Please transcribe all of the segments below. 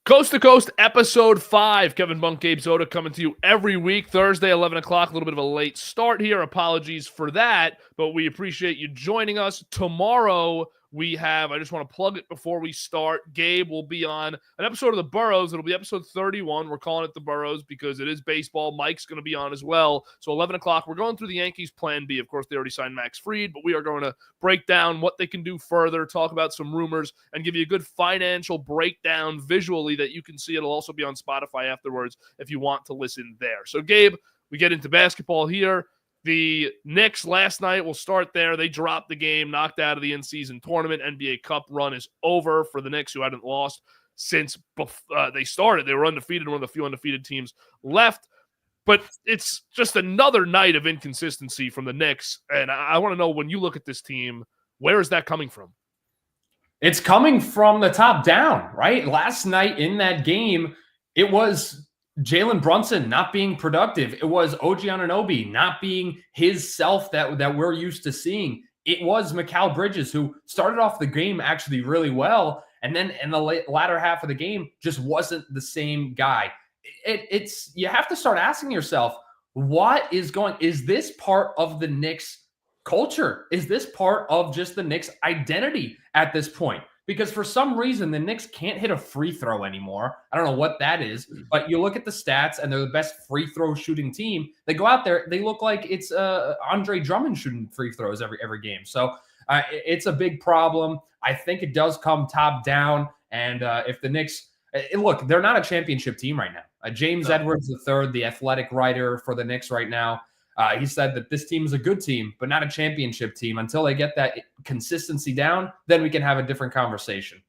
Coast to Coast, episode 5. Kevin Bunk, Gabe Zoda coming to you every week, Thursday, 11 o'clock. A little bit of a late start here. Apologies for that, but we appreciate you joining us. Tomorrow, I just want to plug it before we start. Gabe will be on an episode of The Burrows. It'll be episode 31. We're calling it The Burrows because it is baseball. Mike's going to be on as well. So 11 o'clock, we're going through the Yankees' plan B. Of course, they already signed Max Fried, but we are going to break down what they can do further, talk about some rumors, and give you a good financial breakdown visually that you can see. It'll also be on Spotify afterwards if you want to listen there. So, Gabe, we get into basketball here. The Knicks last night, we'll start there. They dropped the game, knocked out of the in-season tournament. NBA Cup run is over for the Knicks, who hadn't lost since they started. They were undefeated, one of the few undefeated teams left. But it's just another night of inconsistency from the Knicks. And I want to know, when you look at this team, where is that coming from? It's coming from the top down, right? Last night in that game, it was Jalen Brunson not being productive. It was OG Anunoby not being his self that we're used to seeing. It was Mikal Bridges, who started off the game actually really well, and then in the latter half of the game just wasn't the same guy. It's you have to start asking yourself, is this part of the Knicks culture? Is this part of just the Knicks identity at this point? Because for some reason, the Knicks can't hit a free throw anymore. I don't know what that is, but you look at the stats, and they're the best free throw shooting team. They go out there, they look like it's Andre Drummond shooting free throws every game. So it's a big problem. I think it does come top down. And if the Knicks, look, they're not a championship team right now. James Edwards III, the athletic writer for the Knicks right now, he said that this team is a good team, but not a championship team. Until they get that consistency down, then we can have a different conversation.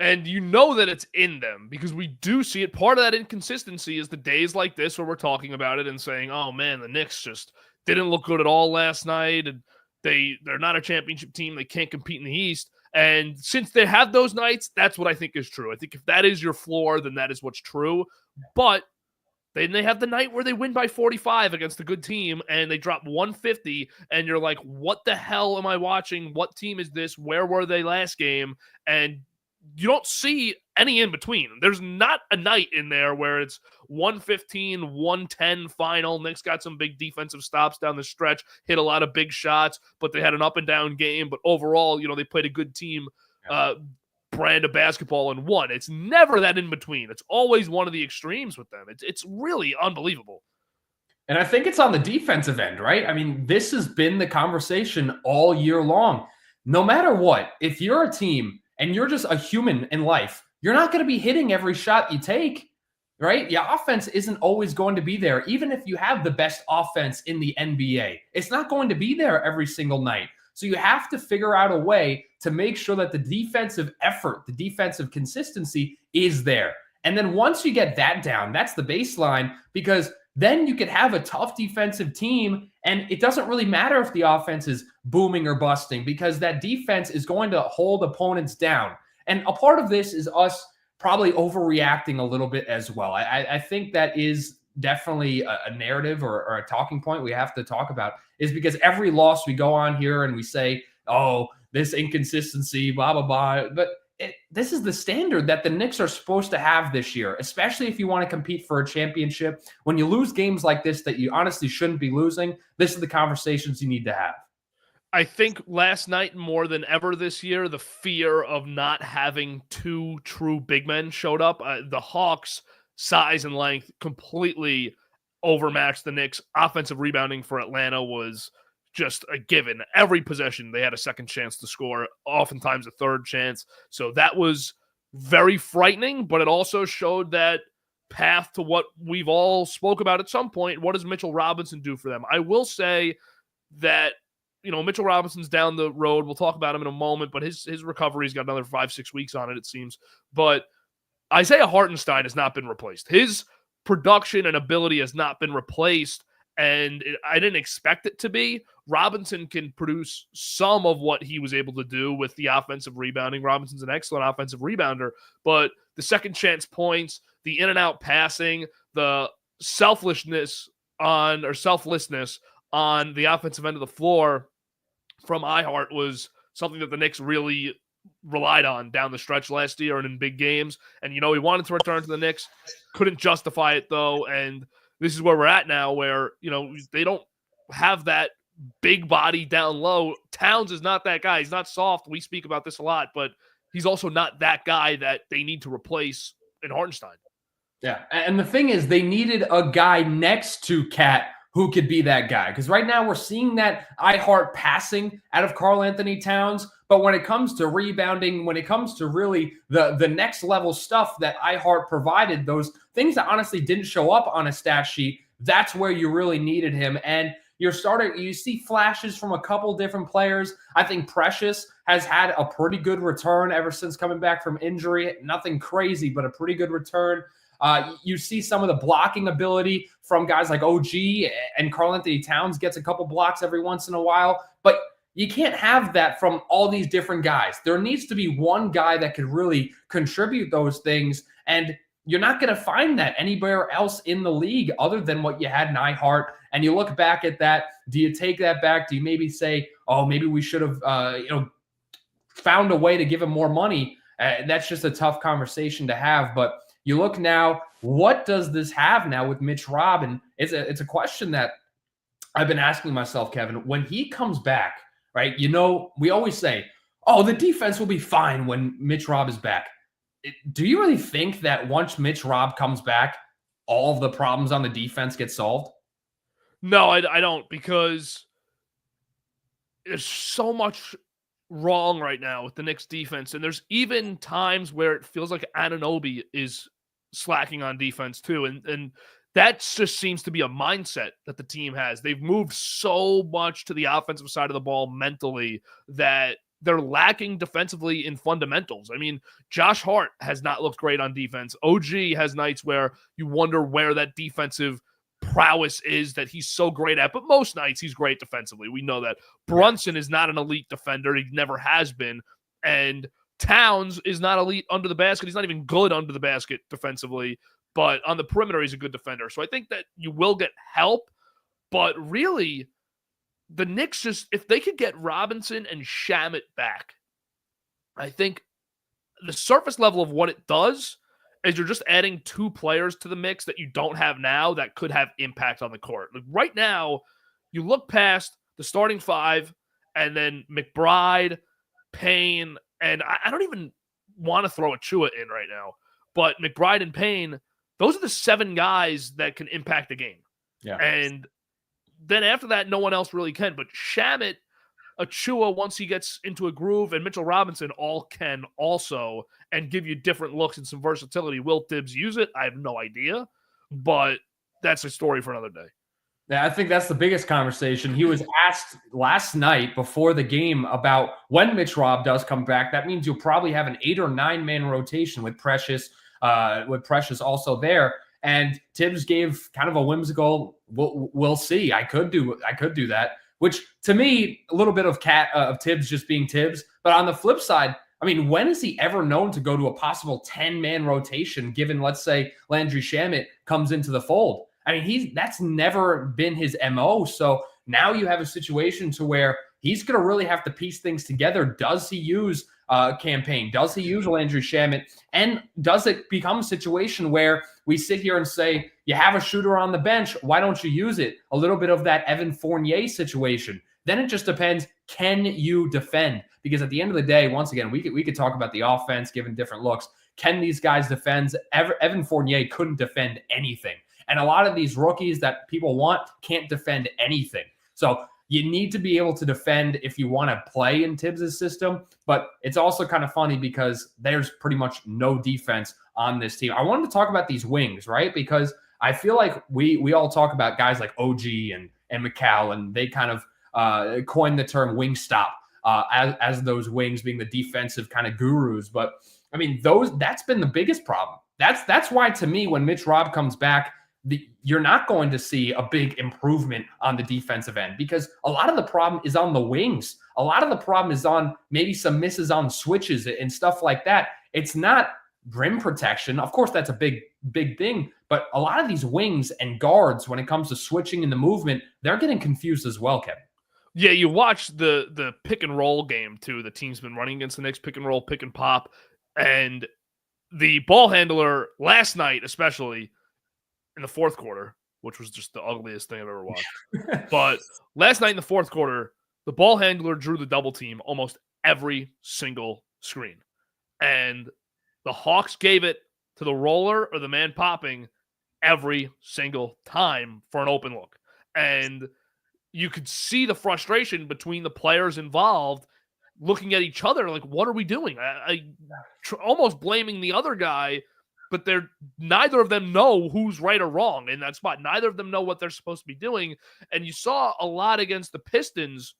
And you know that it's in them because we do see it. Part of that inconsistency is the days like this where we're talking about it and saying, oh, man, the Knicks just didn't look good at all last night. And they're not a championship team. They can't compete in the East. And since they have those nights, that's what I think is true. I think if that is your floor, then that is what's true. But then they have the night where they win by 45 against a good team and they drop 150 and you're like, what the hell am I watching? What team is this? Where were they last game? And you don't see any in between. There's not a night in there where it's 115, 110 final. Knicks got some big defensive stops down the stretch, hit a lot of big shots, but they had an up and down game. But overall, they played a good team brand of basketball and won. It's never that in between. It's always one of the extremes with them. It's really unbelievable. And I think it's on the defensive end, right? I mean, this has been the conversation all year long. No matter what, if you're a team and you're just a human in life, you're not going to be hitting every shot you take, right? Your offense isn't always going to be there. Even if you have the best offense in the NBA, it's not going to be there every single night. So you have to figure out a way to make sure that the defensive effort, the defensive consistency is there. And then once you get that down, that's the baseline, because then you could have a tough defensive team and it doesn't really matter if the offense is booming or busting, because that defense is going to hold opponents down. And a part of this is us probably overreacting a little bit as well. I think that is definitely a narrative or a talking point we have to talk about, is because every loss we go on here and we say, oh, this inconsistency, blah, blah, blah. But this is the standard that the Knicks are supposed to have this year, especially if you want to compete for a championship. When you lose games like this that you honestly shouldn't be losing, this is the conversations you need to have. I think last night more than ever this year, the fear of not having two true big men showed up. The Hawks' size and length completely overmatched the Knicks. Offensive rebounding for Atlanta was just a given. Every possession, they had a second chance to score, oftentimes a third chance. So that was very frightening, but it also showed that path to what we've all spoke about at some point. What does Mitchell Robinson do for them? I will say that, Mitchell Robinson's down the road. We'll talk about him in a moment, but his recovery's got another 5-6 weeks on it seems. But Isaiah Hartenstein has not been replaced. His production and ability has not been replaced, and I didn't expect it to be. Robinson can produce some of what he was able to do with the offensive rebounding. Robinson's an excellent offensive rebounder, but the second chance points, the in and out passing, the selflessness on the offensive end of the floor from iHeart was something that the Knicks really relied on down the stretch last year and in big games. And, he wanted to return to the Knicks, couldn't justify it though. And this is where we're at now where, they don't have that big body down low. Towns is not that guy. He's not soft. We speak about this a lot, but he's also not that guy that they need to replace in Hartenstein. Yeah. And the thing is, they needed a guy next to Cat who could be that guy. Because right now we're seeing that I heart passing out of Karl Anthony Towns. But when it comes to rebounding, when it comes to really the next level stuff that I heart provided, those things that honestly didn't show up on a stat sheet, that's where you really needed him. And you see flashes from a couple different players. I think Precious has had a pretty good return ever since coming back from injury. Nothing crazy, but a pretty good return. You see some of the blocking ability from guys like OG, and Karl Anthony Towns gets a couple blocks every once in a while, but you can't have that from all these different guys. There needs to be one guy that could really contribute those things, and you're not going to find that anywhere else in the league other than what you had in iHeart. And you look back at that, do you take that back? Do you maybe say, oh, maybe we should have found a way to give him more money? That's just a tough conversation to have, but you look now, what does this have now with Mitch Rob? And it's a question that I've been asking myself, Kevin. When he comes back, right, we always say, oh, the defense will be fine when Mitch Rob is back. Do you really think that once Mitch Rob comes back, all of the problems on the defense get solved? No, I don't, because there's so much wrong right now with the Knicks defense. And there's even times where it feels like Anunoby is slacking on defense too. And that just seems to be a mindset that the team has. They've moved so much to the offensive side of the ball mentally that they're lacking defensively in fundamentals. I mean, Josh Hart has not looked great on defense. OG has nights where you wonder where that defensive prowess is that he's so great at, but most nights he's great defensively. We know that. Brunson is not an elite defender. He never has been. And Towns is not elite under the basket. He's not even good under the basket defensively, but on the perimeter, he's a good defender. So I think that you will get help, but really the Knicks just, if they could get Robinson and Shamet back, I think the surface level of what it does is you're just adding two players to the mix that you don't have now that could have impact on the court. Like right now, you look past the starting five and then McBride, Payne, and I don't even want to throw Achua in right now, but McBride and Payne, those are the 7 guys that can impact the game. Yeah. And then after that, no one else really can. But Shamet, Achua, once he gets into a groove, and Mitchell Robinson all can also and give you different looks and some versatility. Will Tibbs use it? I have no idea, but that's a story for another day. Yeah, I think that's the biggest conversation. He was asked last night before the game about when Mitch Rob does come back. That means you'll probably have an 8 or 9 man rotation with Precious also there. And Tibbs gave kind of a whimsical, we'll see. I could do that, which to me, a little bit of Tibbs just being Tibbs. But on the flip side, I mean, when is he ever known to go to a possible 10-man rotation, given, let's say, Landry Shamet comes into the fold? I mean, that's never been his MO. So now you have a situation to where he's going to really have to piece things together. Does he use Campaign? Does he use Landry Shamet? And does it become a situation where we sit here and say, you have a shooter on the bench, why don't you use it? A little bit of that Evan Fournier situation. Then it just depends, can you defend? Because at the end of the day, once again, we could talk about the offense, given different looks. Can these guys defend? Evan Fournier couldn't defend anything. And a lot of these rookies that people want can't defend anything. So you need to be able to defend if you want to play in Tibbs' system. But it's also kind of funny because there's pretty much no defense on this team. I wanted to talk about these wings, right? Because I feel like we all talk about guys like OG and McCall, and they kind of coined the term wing stop as those wings being the defensive kind of gurus. But I mean, that's been the biggest problem. That's why, to me, when Mitch Rob comes back, you're not going to see a big improvement on the defensive end, because a lot of the problem is on the wings. A lot of the problem is on maybe some misses on switches and stuff like that. It's not rim protection. Of course, that's a big thing, but a lot of these wings and guards, when it comes to switching in the movement, they're getting confused as well, Kevin. Yeah, you watch the pick and roll game too. The team's been running against the Knicks, pick and roll, pick and pop, and the ball handler last night, especially in the fourth quarter, which was just the ugliest thing I've ever watched. But last night in the fourth quarter, the ball handler drew the double team almost every single screen, and the Hawks gave it to the roller or the man popping every single time for an open look, and you could see the frustration between the players involved looking at each other like, what are we doing? Almost blaming the other guy, but neither of them know who's right or wrong in that spot. Neither of them know what they're supposed to be doing. And you saw a lot against the Pistons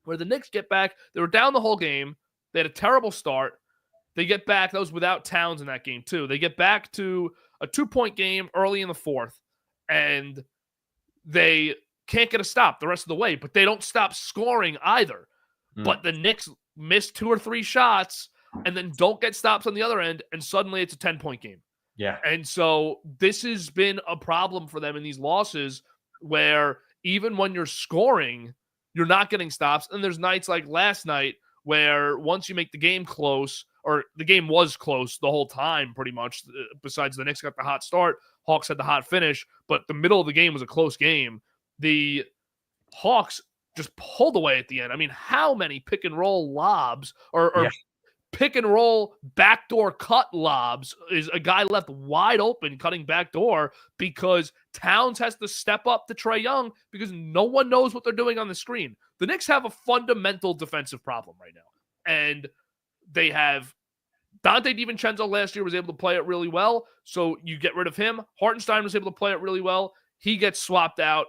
where the Knicks get back. They were down the whole game. They had a terrible start. They get back. That was without Towns in that game too. They get back to a 2-point game early in the fourth, and they can't get a stop the rest of the way, but they don't stop scoring either. But the Knicks miss 2 or 3 shots and then don't get stops on the other end, and suddenly it's a 10-point game. Yeah. And so this has been a problem for them in these losses where even when you're scoring, you're not getting stops. And there's nights like last night where once you make the game close, or the game was close the whole time pretty much, besides the Knicks got the hot start, Hawks had the hot finish, but the middle of the game was a close game. The Hawks just pulled away at the end. I mean, how many pick and roll lobs or pick and roll backdoor cut lobs is a guy left wide open cutting backdoor because Towns has to step up to Trae Young because no one knows what they're doing on the screen. The Knicks have a fundamental defensive problem right now. And they have Dante DiVincenzo last year was able to play it really well. So you get rid of him. Hartenstein was able to play it really well. He gets swapped out.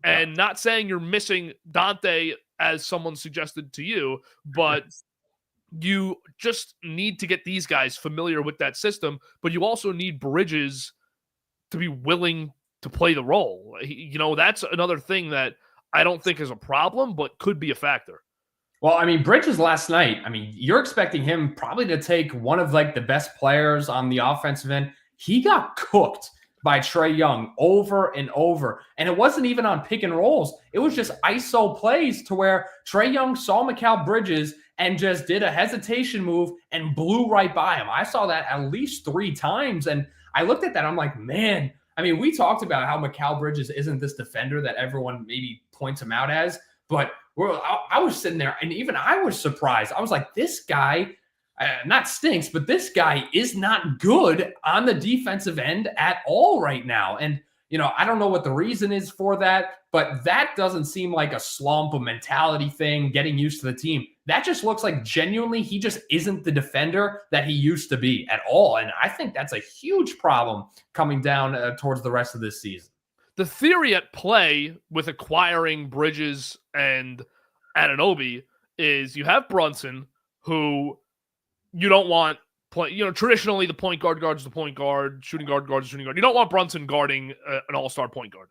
And not saying you're missing Dante as someone suggested to you, but you just need to get these guys familiar with that system. But you also need Bridges to be willing to play the role. That's another thing that I don't think is a problem, but could be a factor. Well, I mean, Bridges last night, I mean, you're expecting him probably to take one of like the best players on the offensive end. He got cooked by Trae Young over and over. And it wasn't even on pick and rolls. It was just ISO plays to where Trae Young saw Mikal Bridges and just did a hesitation move and blew right by him. I saw that at least 3 times. And I looked at that. I'm like, man, I mean, we talked about how Mikal Bridges isn't this defender that everyone maybe points him out as, but I was sitting there and even I was surprised. I was like, this guy not stinks, but this guy is not good on the defensive end at all right now. And, I don't know what the reason is for that, but that doesn't seem like a slump, a mentality thing, getting used to the team. That just looks like genuinely he just isn't the defender that he used to be at all. And I think that's a huge problem coming down towards the rest of this season. The theory at play with acquiring Bridges and Anunoby is you have Brunson, who you don't want play. Traditionally the point guard's the point guard, shooting guard's the shooting guard. You don't want Brunson guarding an all-star point guard.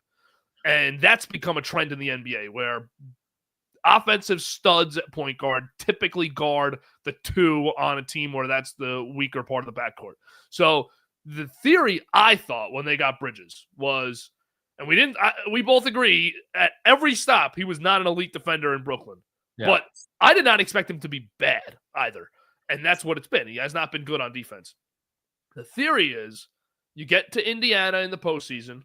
And that's become a trend in the NBA where offensive studs at point guard typically guard the 2 on a team where that's the weaker part of the backcourt. So the theory I thought when they got Bridges was, and we both agree at every stop, he was not an elite defender in Brooklyn. Yeah. But I did not expect him to be bad either. And that's what it's been. He has not been good on defense. The theory is you get to Indiana in the postseason,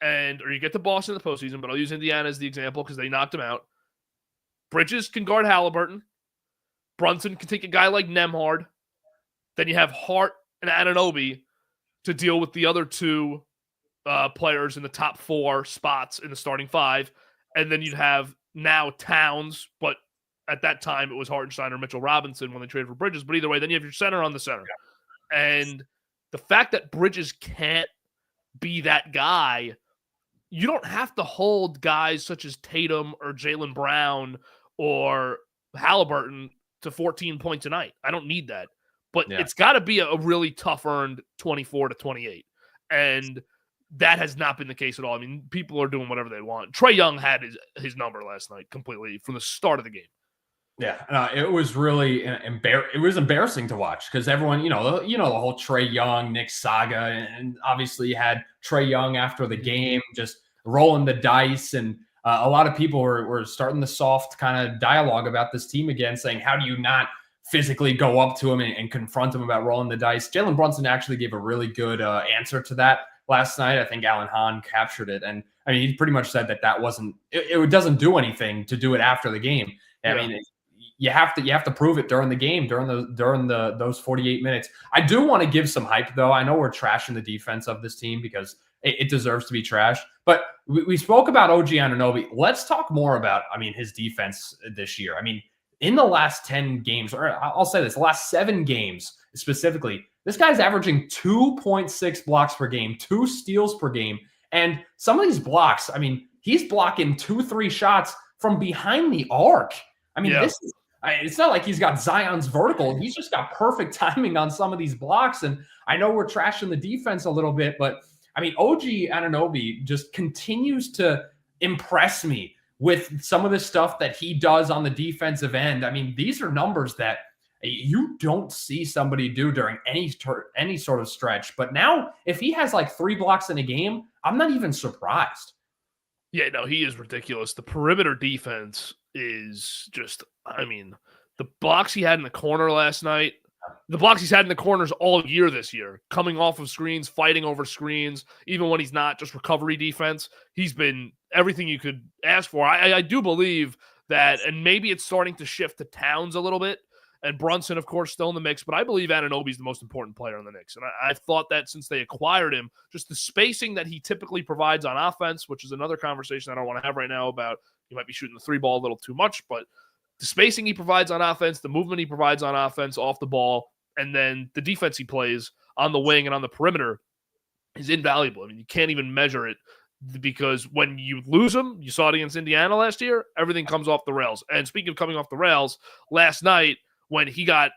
or you get to Boston in the postseason, but I'll use Indiana as the example because they knocked him out. Bridges can guard Halliburton. Brunson can take a guy like Nembhard. Then you have Hart and Anunoby to deal with the other 2 players in the top 4 spots in the starting 5. And then you'd have now Towns, but at that time it was Hartenstein or Mitchell Robinson when they traded for Bridges. But either way, then you have your center on the center. Yeah. And the fact that Bridges can't be that guy, you don't have to hold guys such as Tatum or Jaylen Brown or Halliburton to 14 points a night. I don't need that. But it's got to be a really tough earned 24 to 28. And that has not been the case at all. I mean, people are doing whatever they want. Trae Young had his number last night completely from the start of the game. Yeah, it was really it was embarrassing to watch because everyone, the whole Trae Young, Knicks saga, and obviously you had Trae Young after the game just rolling the dice. And a lot of people were starting the soft kind of dialogue about this team again, saying, how do you not physically go up to him and confront him about rolling the dice? Jalen Brunson actually gave a really good answer to that last night. I think Alan Hahn captured it. And I mean, he pretty much said that wasn't, it doesn't do anything to do it after the game. I mean, you have to prove it during the game, during those 48 minutes. I do want to give some hype, though. I know we're trashing the defense of this team because it deserves to be trashed. But we spoke about OG Anunoby. Let's talk more about, I mean, his defense this year. I mean, in the last 10 games, or I'll say this, the last 7 games specifically, this guy's averaging 2.6 blocks per game, 2 steals per game. And some of these blocks, I mean, he's blocking 2-3 shots from behind the arc. I mean, this is, it's not like he's got Zion's vertical. He's just got perfect timing on some of these blocks. And I know we're trashing the defense a little bit, but I mean, OG Anunoby just continues to impress me with some of the stuff that he does on the defensive end. I mean, these are numbers that you don't see somebody do during any sort of stretch. But now, if he has like 3 blocks in a game, I'm not even surprised. Yeah, no, he is ridiculous. The perimeter defense is just, I mean, the blocks he had in the corner last night, the blocks he's had in the corners all year this year, coming off of screens, fighting over screens, even when he's not, just recovery defense. He's been everything you could ask for. I do believe that, and maybe it's starting to shift to Towns a little bit, and Brunson, of course, still in the mix, but I believe Anunoby's the most important player in the Knicks. And I've thought that since they acquired him, just the spacing that he typically provides on offense, which is another conversation I don't want to have right now about he might be shooting the 3 ball a little too much, but the spacing he provides on offense, the movement he provides on offense off the ball, and then the defense he plays on the wing and on the perimeter is invaluable. I mean, you can't even measure it because when you lose him, you saw it against Indiana last year, everything comes off the rails. And speaking of coming off the rails, last night when he got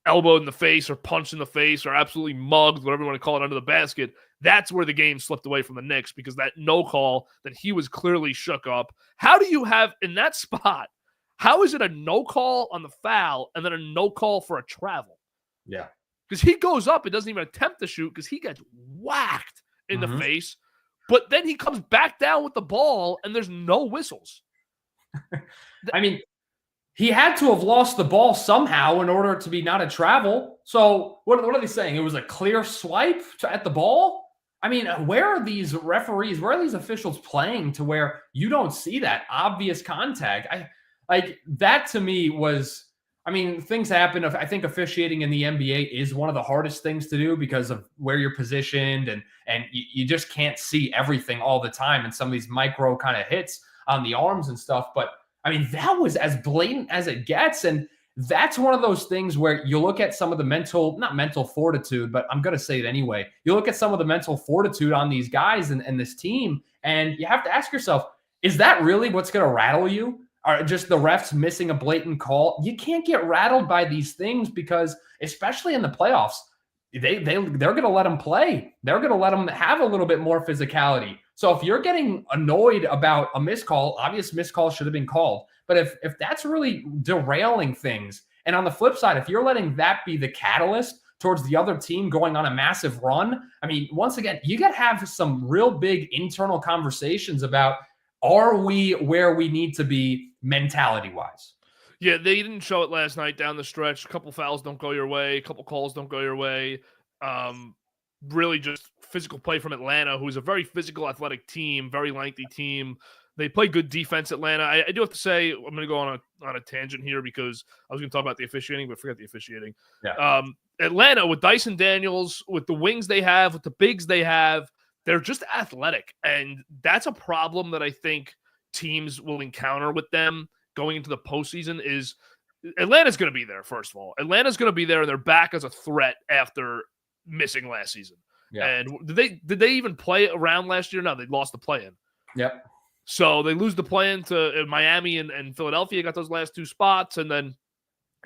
elbowed in the face or punched in the face or absolutely mugged, whatever you want to call it, under the basket, that's where the game slipped away from the Knicks because that no call that he was clearly shook up. How do you have in that spot, how is it a no call on the foul and then a no call for a travel? Yeah. Because he goes up and doesn't even attempt to shoot because he gets whacked in the face. But then he comes back down with the ball and there's no whistles. I mean, he had to have lost the ball somehow in order to be not a travel. So what are they saying? It was a clear swipe at the ball? I mean, where are these referees? Where are these officials playing to where you don't see that obvious contact? That to me was, I mean, things happen. I think officiating in the NBA is one of the hardest things to do because of where you're positioned and you just can't see everything all the time and some of these micro kind of hits on the arms and stuff. But I mean, that was as blatant as it gets. And that's one of those things where you look at some of the not mental fortitude, but I'm going to say it anyway. You look at some of the mental fortitude on these guys and this team, and you have to ask yourself, is that really what's going to rattle you? Or just the refs missing a blatant call? You can't get rattled by these things because, especially in the playoffs, they're going to let them play. They're going to let them have a little bit more physicality. So if you're getting annoyed about a missed call, obvious missed call should have been called. But if that's really derailing things, and on the flip side, if you're letting that be the catalyst towards the other team going on a massive run, I mean, once again, you got to have some real big internal conversations about, are we where we need to be mentality-wise? Yeah, they didn't show it last night down the stretch. A couple fouls don't go your way. A couple calls don't go your way. Really just physical play from Atlanta, who's a very physical, athletic team, very lengthy team. They play good defense, Atlanta. I do have to say, I'm going to go on a tangent here because I was going to talk about the officiating, but forget the officiating. Yeah. Atlanta, with Dyson Daniels, with the wings they have, with the bigs they have, they're just athletic. And that's a problem that I think teams will encounter with them going into the postseason is Atlanta's going to be there, first of all. Atlanta's going to be there, and they're back as a threat after missing last season. Yeah. And did they even play around last year? No, they lost the play-in. Yep. So they lose the play-in to Miami and Philadelphia got those last 2 spots, and then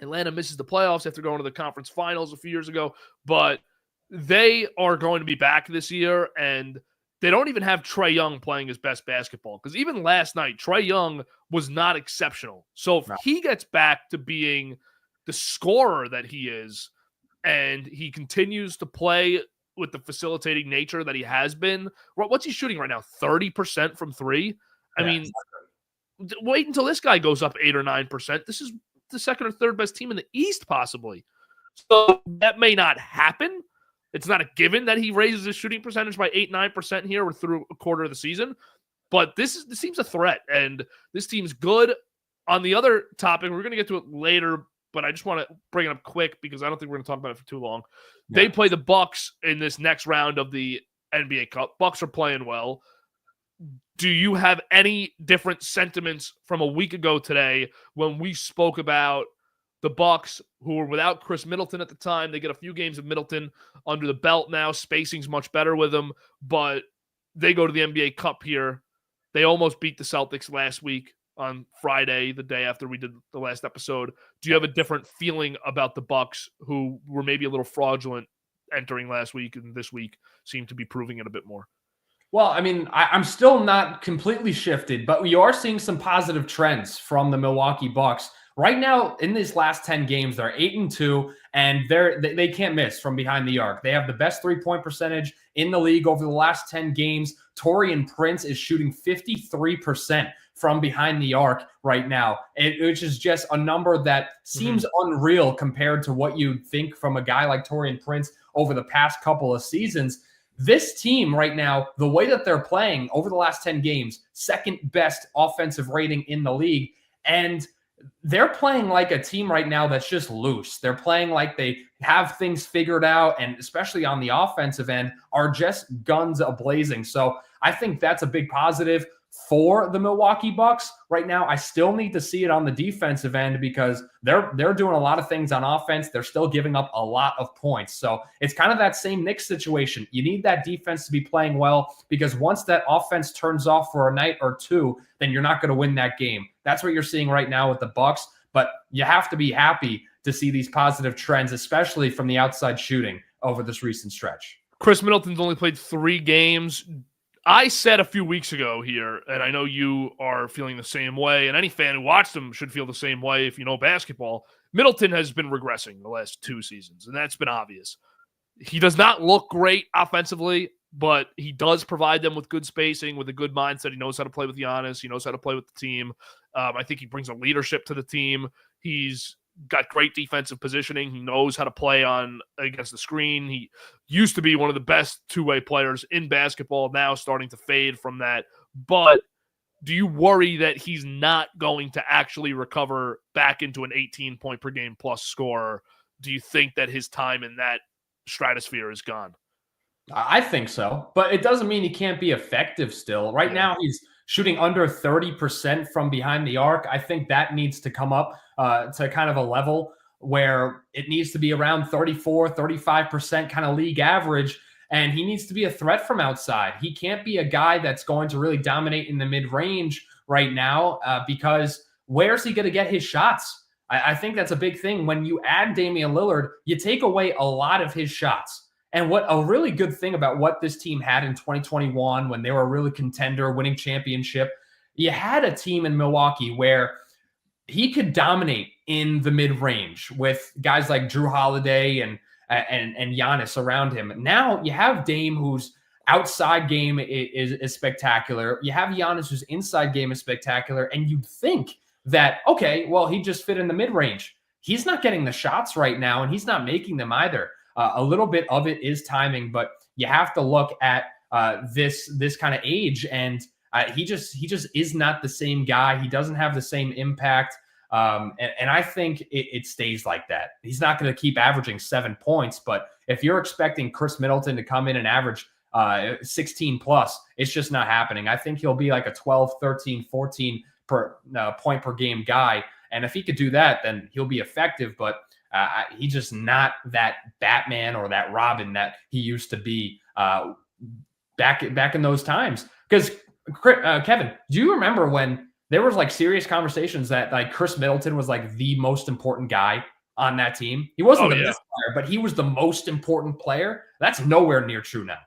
Atlanta misses the playoffs after going to the conference finals a few years ago. But they are going to be back this year, and they don't even have Trae Young playing his best basketball because even last night, Trae Young was not exceptional. So if he gets back to being the scorer that he is, and he continues to play with the facilitating nature that he has been, what's he shooting right now? 30% from 3? I mean, Wait until this guy goes up 8 or 9%. This is the second or third best team in the East, possibly. So that may not happen. It's not a given that he raises his shooting percentage by 8-9% here or through a quarter of the season. But this seems a threat, and this team's good. On the other topic, we're going to get to it later, but I just want to bring it up quick because I don't think we're going to talk about it for too long. Yeah. They play the Bucks in this next round of the NBA Cup. Bucks are playing well. Do you have any different sentiments from a week ago today when we spoke about the Bucks, who were without Chris Middleton at the time? They get a few games of Middleton under the belt now. Spacing's much better with him, but they go to the NBA Cup here. They almost beat the Celtics last week on Friday, the day after we did the last episode. Do you have a different feeling about the Bucks, who were maybe a little fraudulent entering last week and this week seem to be proving it a bit more? Well, I mean, I'm still not completely shifted, but we are seeing some positive trends from the Milwaukee Bucks. Right now, in these last 10 games, they're 8-2, and they can't miss from behind the arc. They have the best three-point percentage in the league over the last 10 games. Taurean Prince is shooting 53% from behind the arc right now, which is just a number that seems unreal compared to what you'd think from a guy like Taurean Prince over the past couple of seasons. This team right now, the way that they're playing over the last 10 games, second best offensive rating in the league, and they're playing like a team right now that's just loose. They're playing like they have things figured out, and especially on the offensive end, are just guns a-blazing. So I think that's a big positive for the Milwaukee Bucks. Right now, I still need to see it on the defensive end because they're doing a lot of things on offense. They're still giving up a lot of points. So it's kind of that same Knicks situation. You need that defense to be playing well because once that offense turns off for a night or two, then you're not going to win that game. That's what you're seeing right now with the Bucks. But you have to be happy to see these positive trends, especially from the outside shooting over this recent stretch. Chris Middleton's only played 3 games. I said a few weeks ago here, and I know you are feeling the same way, and any fan who watched him should feel the same way if you know basketball. Middleton has been regressing the last 2 seasons, and that's been obvious. He does not look great offensively, but he does provide them with good spacing, with a good mindset. He knows how to play with Giannis. He knows how to play with the team. I think he brings a leadership to the team. He's got great defensive positioning. He knows how to play on against the screen. He used to be one of the best two-way players in basketball, now starting to fade from that. But do you worry that he's not going to actually recover back into an 18-point per game plus scorer? Do you think that his time in that stratosphere is gone? I think so, but it doesn't mean he can't be effective still. Right now, he's shooting under 30% from behind the arc. I think that needs to come up to kind of a level where it needs to be around 34, 35% kind of league average. And he needs to be a threat from outside. He can't be a guy that's going to really dominate in the mid-range right now because where's he going to get his shots? I think that's a big thing. When you add Damian Lillard, you take away a lot of his shots. And what a really good thing about what this team had in 2021 when they were a really contender, winning championship, you had a team in Milwaukee where he could dominate in the mid-range with guys like Drew Holiday and Giannis around him. Now you have Dame, whose outside game is spectacular. You have Giannis, whose inside game is spectacular. And you'd think that, okay, well, he just fit in the mid-range. He's not getting the shots right now, and he's not making them either. A little bit of it is timing, but you have to look at this kind of age, and he just is not the same guy. He doesn't have the same impact, and I think it stays like that. He's not going to keep averaging 7 points, but if you're expecting Chris Middleton to come in and average 16 plus, it's just not happening. I think he'll be like a 12, 13, 14 point per game guy, and if he could do that, then he'll be effective, but he's just not that Batman or that Robin that he used to be back in those times. Because Kevin, do you remember when there was like serious conversations that like Chris Middleton was like the most important guy on that team? He wasn't the best player, but he was the most important player. That's nowhere near true now.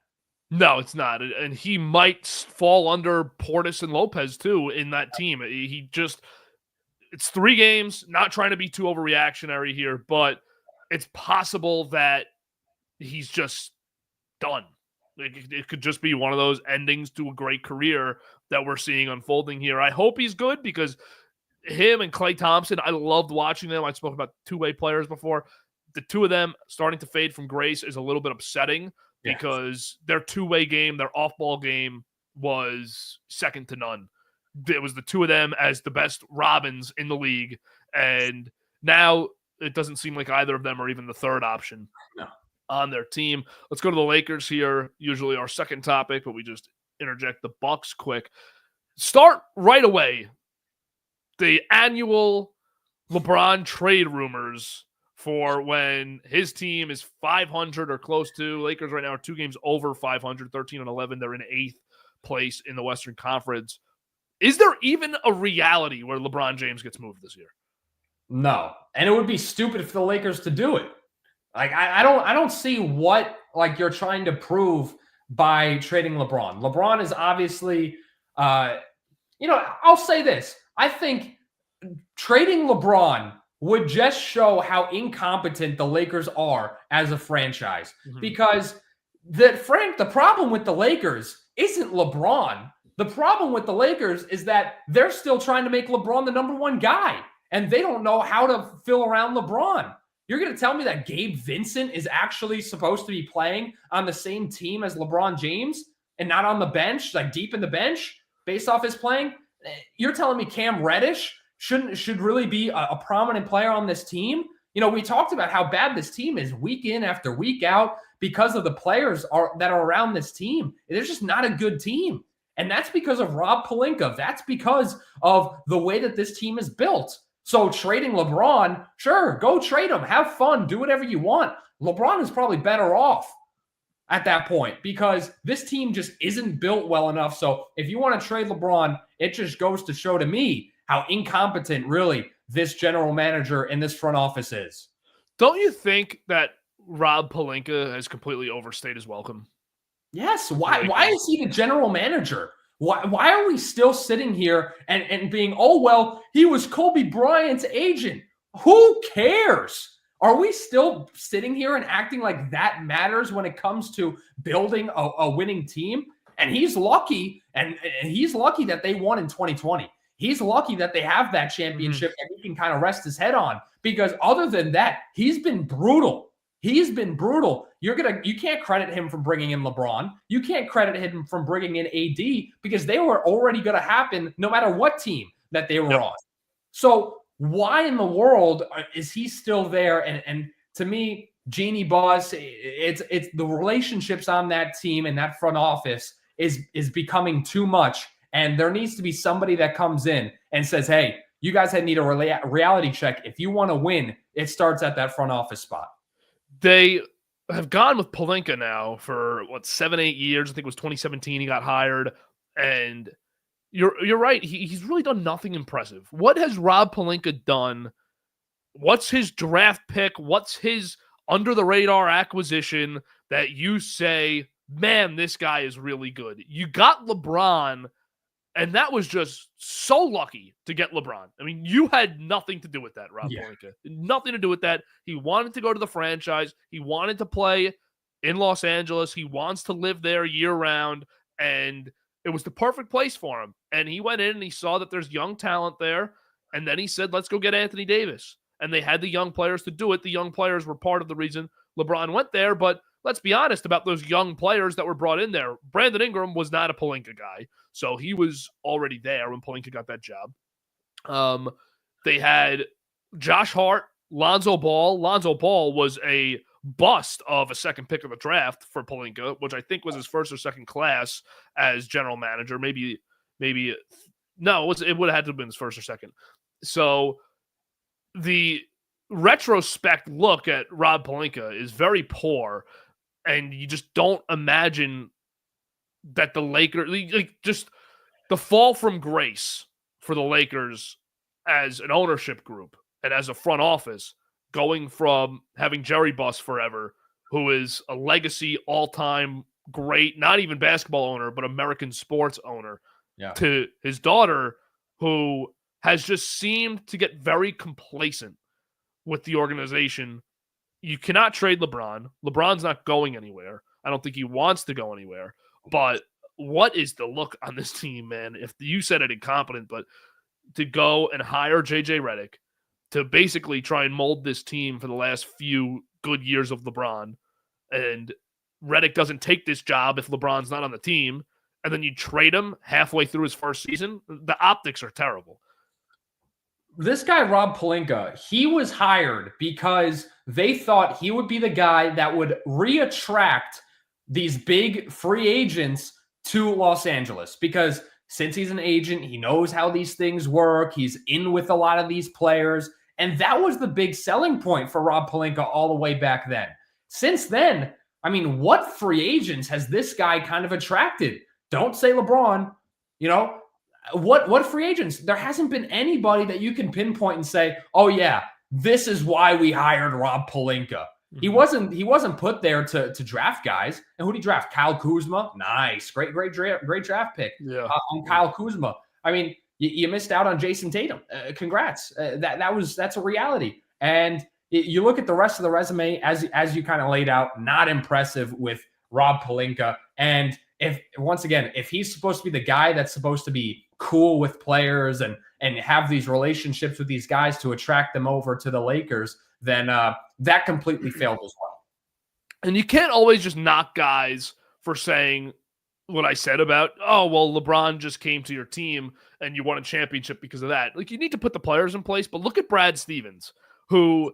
No, it's not. And he might fall under Portis and Lopez too in that team. It's 3 games, not trying to be too overreactionary here, but it's possible that he's just done. It could just be one of those endings to a great career that we're seeing unfolding here. I hope he's good because him and Klay Thompson, I loved watching them. I spoke about two-way players before. The two of them starting to fade from grace is a little bit upsetting because their two-way game, their off-ball game was second to none. It was the two of them as the best Robins in the league. And now it doesn't seem like either of them are even the third option on their team. Let's go to the Lakers here, usually our second topic, but we just interject the Bucks quick. Start right away. The annual LeBron trade rumors for when his team is 500 or close to. Lakers right now are 2 games over 500, 13-11. They're in 8th place in the Western Conference. Is there even a reality where LeBron James gets moved this year? No. And it would be stupid for the Lakers to do it. Like, I don't see what, like, you're trying to prove by trading LeBron. LeBron is obviously, I'll say this. I think trading LeBron would just show how incompetent the Lakers are as a franchise. Because the problem with the Lakers isn't LeBron. The problem with the Lakers is that they're still trying to make LeBron the number one guy, and they don't know how to fill around LeBron. You're going to tell me that Gabe Vincent is actually supposed to be playing on the same team as LeBron James and not on the bench, like deep in the bench, based off his playing? You're telling me Cam Reddish should really be a prominent player on this team? You know, we talked about how bad this team is week in after week out because of the players that are around this team. They're just not a good team. And that's because of Rob Pelinka. That's because of the way that this team is built. So trading LeBron, sure, go trade him. Have fun. Do whatever you want. LeBron is probably better off at that point because this team just isn't built well enough. So if you want to trade LeBron, it just goes to show to me how incompetent really this general manager and this front office is. Don't you think that Rob Pelinka has completely overstayed his welcome? Yes. Why is he the general manager? Why are we still sitting here and being, oh, well, he was Kobe Bryant's agent? Who cares? Are we still sitting here and acting like that matters when it comes to building a winning team? And he's lucky, and he's lucky that they won in 2020. He's lucky that they have that championship and he can kind of rest his head on, because other than that, he's been brutal. He's been brutal. You can't credit him for bringing in LeBron. You can't credit him from bringing in AD because they were already going to happen no matter what team that they were on. So why in the world is he still there? And to me, Jeannie Buss, it's the relationships on that team and that front office is becoming too much. And there needs to be somebody that comes in and says, hey, you guys need a reality check. If you want to win, it starts at that front office spot. They have gone with Pelinka now for 7-8 years. I think it was 2017 he got hired. And you're right. He's really done nothing impressive. What has Rob Pelinka done? What's his draft pick? What's his under the radar acquisition that you say, man, this guy is really good? You got LeBron, and that was just so lucky to get LeBron. I mean, you had nothing to do with that, Rob Pelinka. Nothing to do with that. He wanted to go to the franchise. He wanted to play in Los Angeles. He wants to live there year-round, and it was the perfect place for him. And he went in and he saw that there's young talent there, and then he said, let's go get Anthony Davis. And they had the young players to do it. The young players were part of the reason LeBron went there, but let's be honest about those young players that were brought in there. Brandon Ingram was not a Pelinka guy, so he was already there when Pelinka got that job. They had Josh Hart, Lonzo Ball. Lonzo Ball was a bust of a second pick of the draft for Pelinka, which I think was his first or second class as general manager. Maybe no, it would have had to have been his first or second. So the retrospect look at Rob Pelinka is very poor. And you just don't imagine that the Lakers, just the fall from grace for the Lakers as an ownership group and as a front office, going from having Jerry Buss forever, who is a legacy all-time great, not even basketball owner, but American sports owner, to his daughter, who has just seemed to get very complacent with the organization. You cannot trade LeBron. LeBron's not going anywhere. I don't think he wants to go anywhere. But what is the look on this team, man? If you said it incompetent, but to go and hire JJ Redick to basically try and mold this team for the last few good years of LeBron, and Redick doesn't take this job if LeBron's not on the team, and then you trade him halfway through his first season, the optics are terrible. This guy, Rob Pelinka, he was hired because they thought he would be the guy that would reattract these big free agents to Los Angeles. Because since he's an agent, he knows how these things work. He's in with a lot of these players. And that was the big selling point for Rob Pelinka all the way back then. Since then, I mean, what free agents has this guy kind of attracted? Don't say LeBron, what free agents? There hasn't been anybody that you can pinpoint and say, oh yeah, this is why we hired Rob Pelinka. Mm-hmm. He wasn't put there to draft guys. And who did he draft? Kyle Kuzma. Nice. Great draft pick. Yeah. On Kyle Kuzma. I mean, you missed out on Jason Tatum. Congrats. That's a reality. And you look at the rest of the resume as you kind of laid out, not impressive with Rob Pelinka. And if he's supposed to be the guy that's supposed to be cool with players and have these relationships with these guys to attract them over to the Lakers, then that completely failed as well. And you can't always just knock guys for saying what I said about, oh, well, LeBron just came to your team and you won a championship because of that. Like, you need to put the players in place, but look at Brad Stevens, who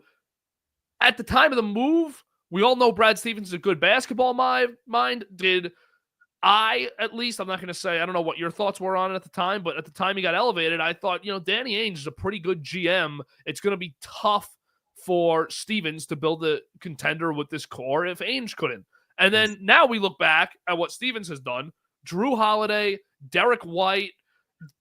at the time of the move, we all know Brad Stevens is a good basketball mind. At least, I'm not going to say, I don't know what your thoughts were on it at the time, but at the time he got elevated, I thought, Danny Ainge is a pretty good GM. It's going to be tough for Stevens to build a contender with this core if Ainge couldn't. And then now we look back at what Stevens has done. Drew Holiday, Derek White.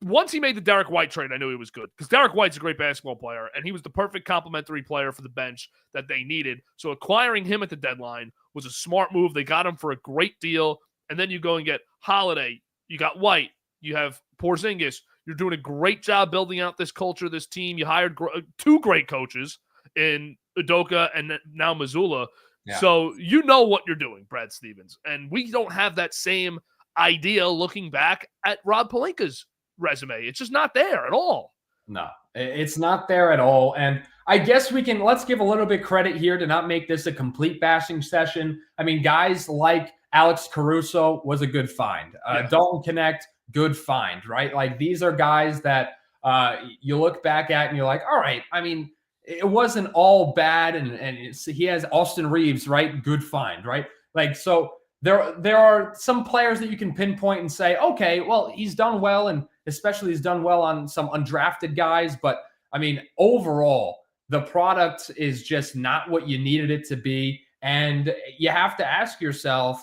Once he made the Derek White trade, I knew he was good because Derek White's a great basketball player, and he was the perfect complementary player for the bench that they needed. So acquiring him at the deadline was a smart move. They got him for a great deal. And then you go and get Holiday. You got White. You have Porzingis. You're doing a great job building out this culture, this team. You hired two great coaches in Udoka and now Mazzulla. Yeah. So you know what you're doing, Brad Stevens. And we don't have that same idea looking back at Rob Pelinka's resume. It's just not there at all. No, it's not there at all. And I guess let's give a little bit credit here to not make this a complete bashing session. I mean, guys like Alex Caruso was a good find. Dalton Connect, good find, right? Like, these are guys that you look back at and you're like, all right, I mean, it wasn't all bad. And he has Austin Reeves, right? Good find, right? Like, so there are some players that you can pinpoint and say, okay, well, he's done well. And especially he's done well on some undrafted guys. But I mean, overall, the product is just not what you needed it to be. And you have to ask yourself,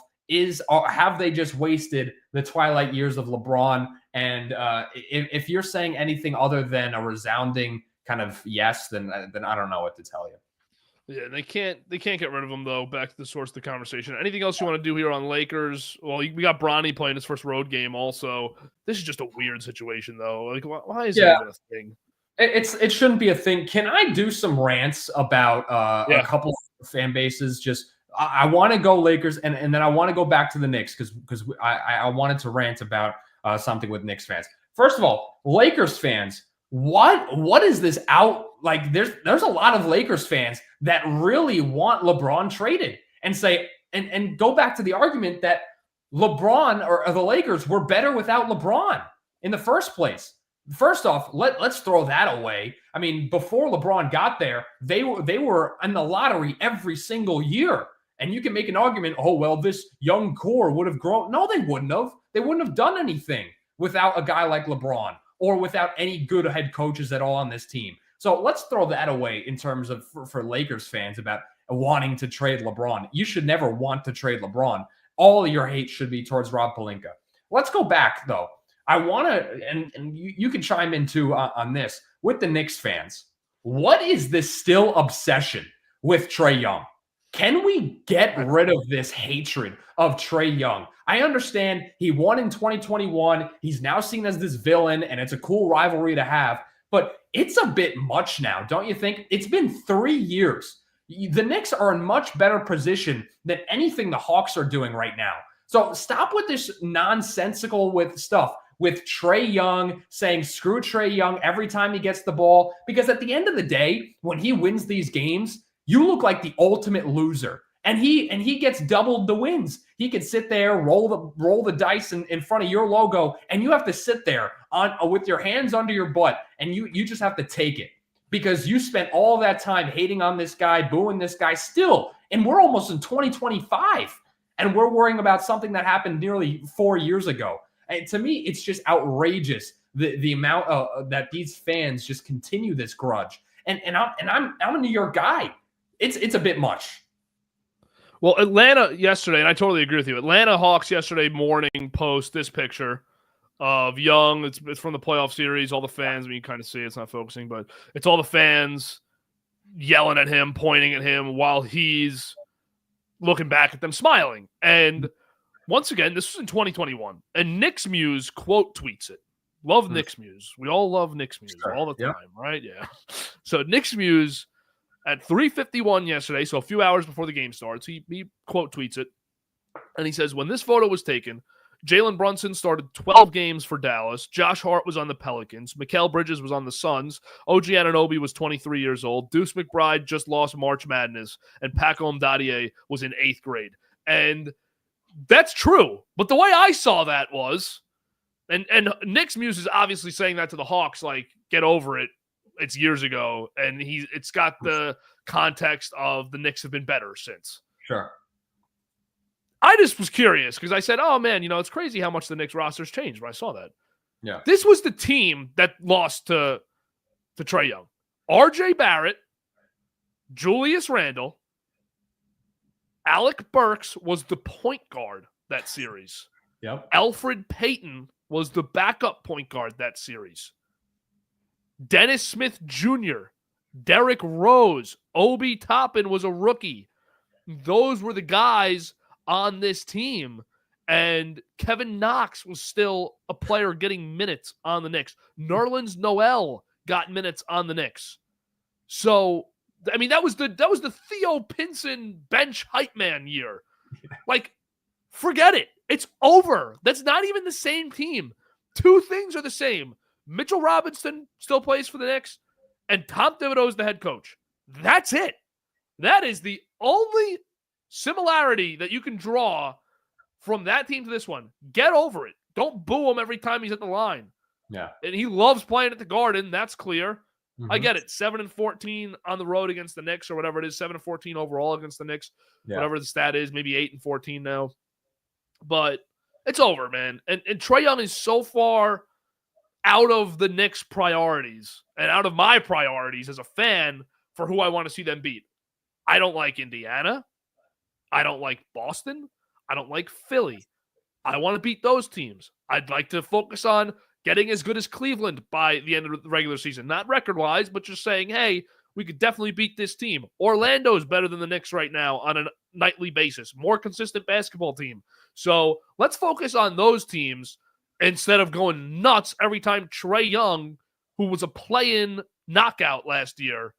have they just wasted the twilight years of LeBron? And if you're saying anything other than a resounding kind of yes, then I don't know what to tell you. Yeah, they can't get rid of him, though. Back to the source of the conversation. Anything else you want to do here on Lakers? Well, we got Bronny playing his first road game also. This is just a weird situation, though. Like, why is that even a thing? It shouldn't be a thing. Can I do some rants about a couple of fan bases? Just I want to go Lakers, and then I want to go back to the Knicks because I wanted to rant about something with Knicks fans. First of all, Lakers fans, what is this out? Like, there's a lot of Lakers fans that really want LeBron traded and say and go back to the argument that LeBron or the Lakers were better without LeBron in the first place. First off, let's throw that away. I mean, before LeBron got there, they were in the lottery every single year. And you can make an argument, oh, well, this young core would have grown. No, they wouldn't have. They wouldn't have done anything without a guy like LeBron or without any good head coaches at all on this team. So let's throw that away in terms of for Lakers fans about wanting to trade LeBron. You should never want to trade LeBron. All of your hate should be towards Rob Pelinka. Let's go back, though. I want to, and you can chime in too on this, with the Knicks fans. What is this still obsession with Trae Young? Can we get rid of this hatred of Trae Young? I understand he won in 2021. He's now seen as this villain, and it's a cool rivalry to have. But it's a bit much now, don't you think? It's been 3 years. The Knicks are in much better position than anything the Hawks are doing right now. So stop with this nonsensical with stuff with Trae Young saying screw Trae Young every time he gets the ball. Because at the end of the day, when he wins these games, you look like the ultimate loser. And he gets doubled the wins. He could sit there, roll the dice in front of your logo, and you have to sit there with your hands under your butt, and you just have to take it because you spent all that time hating on this guy, booing this guy still, and we're almost in 2025, and we're worrying about something that happened nearly 4 years ago. And to me, it's just outrageous the amount that these fans just continue this grudge. And I'm a New York guy. It's a bit much. Well, Atlanta yesterday, and I totally agree with you. Atlanta Hawks yesterday morning post this picture of Young. It's from the playoff series. All the fans, I mean, you kind of see it's not focusing, but it's all the fans yelling at him, pointing at him while he's looking back at them, smiling. And once again, this was in 2021, and Knicks Muse quote tweets it. Love Knicks Muse. We all love Knicks Muse all the time, right? Yeah. So Knicks Muse at 3:51 yesterday, so a few hours before the game starts, he quote tweets it, and he says, when this photo was taken, Jalen Brunson started 12 games for Dallas. Josh Hart was on the Pelicans. Mikal Bridges was on the Suns. OG Anunoby was 23 years old. Deuce McBride just lost March Madness, and Paco Mdadier was in 8th grade. And that's true, but the way I saw that was, and Knicks Muse is obviously saying that to the Hawks, like, get over it. It's years ago, and it's got the context of the Knicks have been better since. Sure. I just was curious because I said, oh, man, it's crazy how much the Knicks roster's changed when I saw that. Yeah. This was the team that lost to Trae Young. RJ Barrett, Julius Randle, Alec Burks was the point guard that series. Yep. Alfred Payton was the backup point guard that series. Dennis Smith Jr., Derrick Rose, Obi Toppin was a rookie. Those were the guys on this team. And Kevin Knox was still a player getting minutes on the Knicks. Nerlens Noel got minutes on the Knicks. So, I mean, that was the Theo Pinson bench hype man year. Like, forget it. It's over. That's not even the same team. Two things are the same. Mitchell Robinson still plays for the Knicks, and Tom Thibodeau is the head coach. That's it. That is the only similarity that you can draw from that team to this one. Get over it. Don't boo him every time he's at the line. Yeah. And he loves playing at the Garden. That's clear. Mm-hmm. I get it. 7-14 on the road against the Knicks or whatever it is. 7-14 overall against the Knicks. Yeah. Whatever the stat is. Maybe 8-14 now. But it's over, man. And Trae Young is so far out of the Knicks' priorities and out of my priorities as a fan for who I want to see them beat. I don't like Indiana. I don't like Boston. I don't like Philly. I want to beat those teams. I'd like to focus on getting as good as Cleveland by the end of the regular season. Not record-wise, but just saying, hey, we could definitely beat this team. Orlando is better than the Knicks right now on a nightly basis. More consistent basketball team. So let's focus on those teams instead of going nuts every time Trae Young, who was a play-in knockout last year,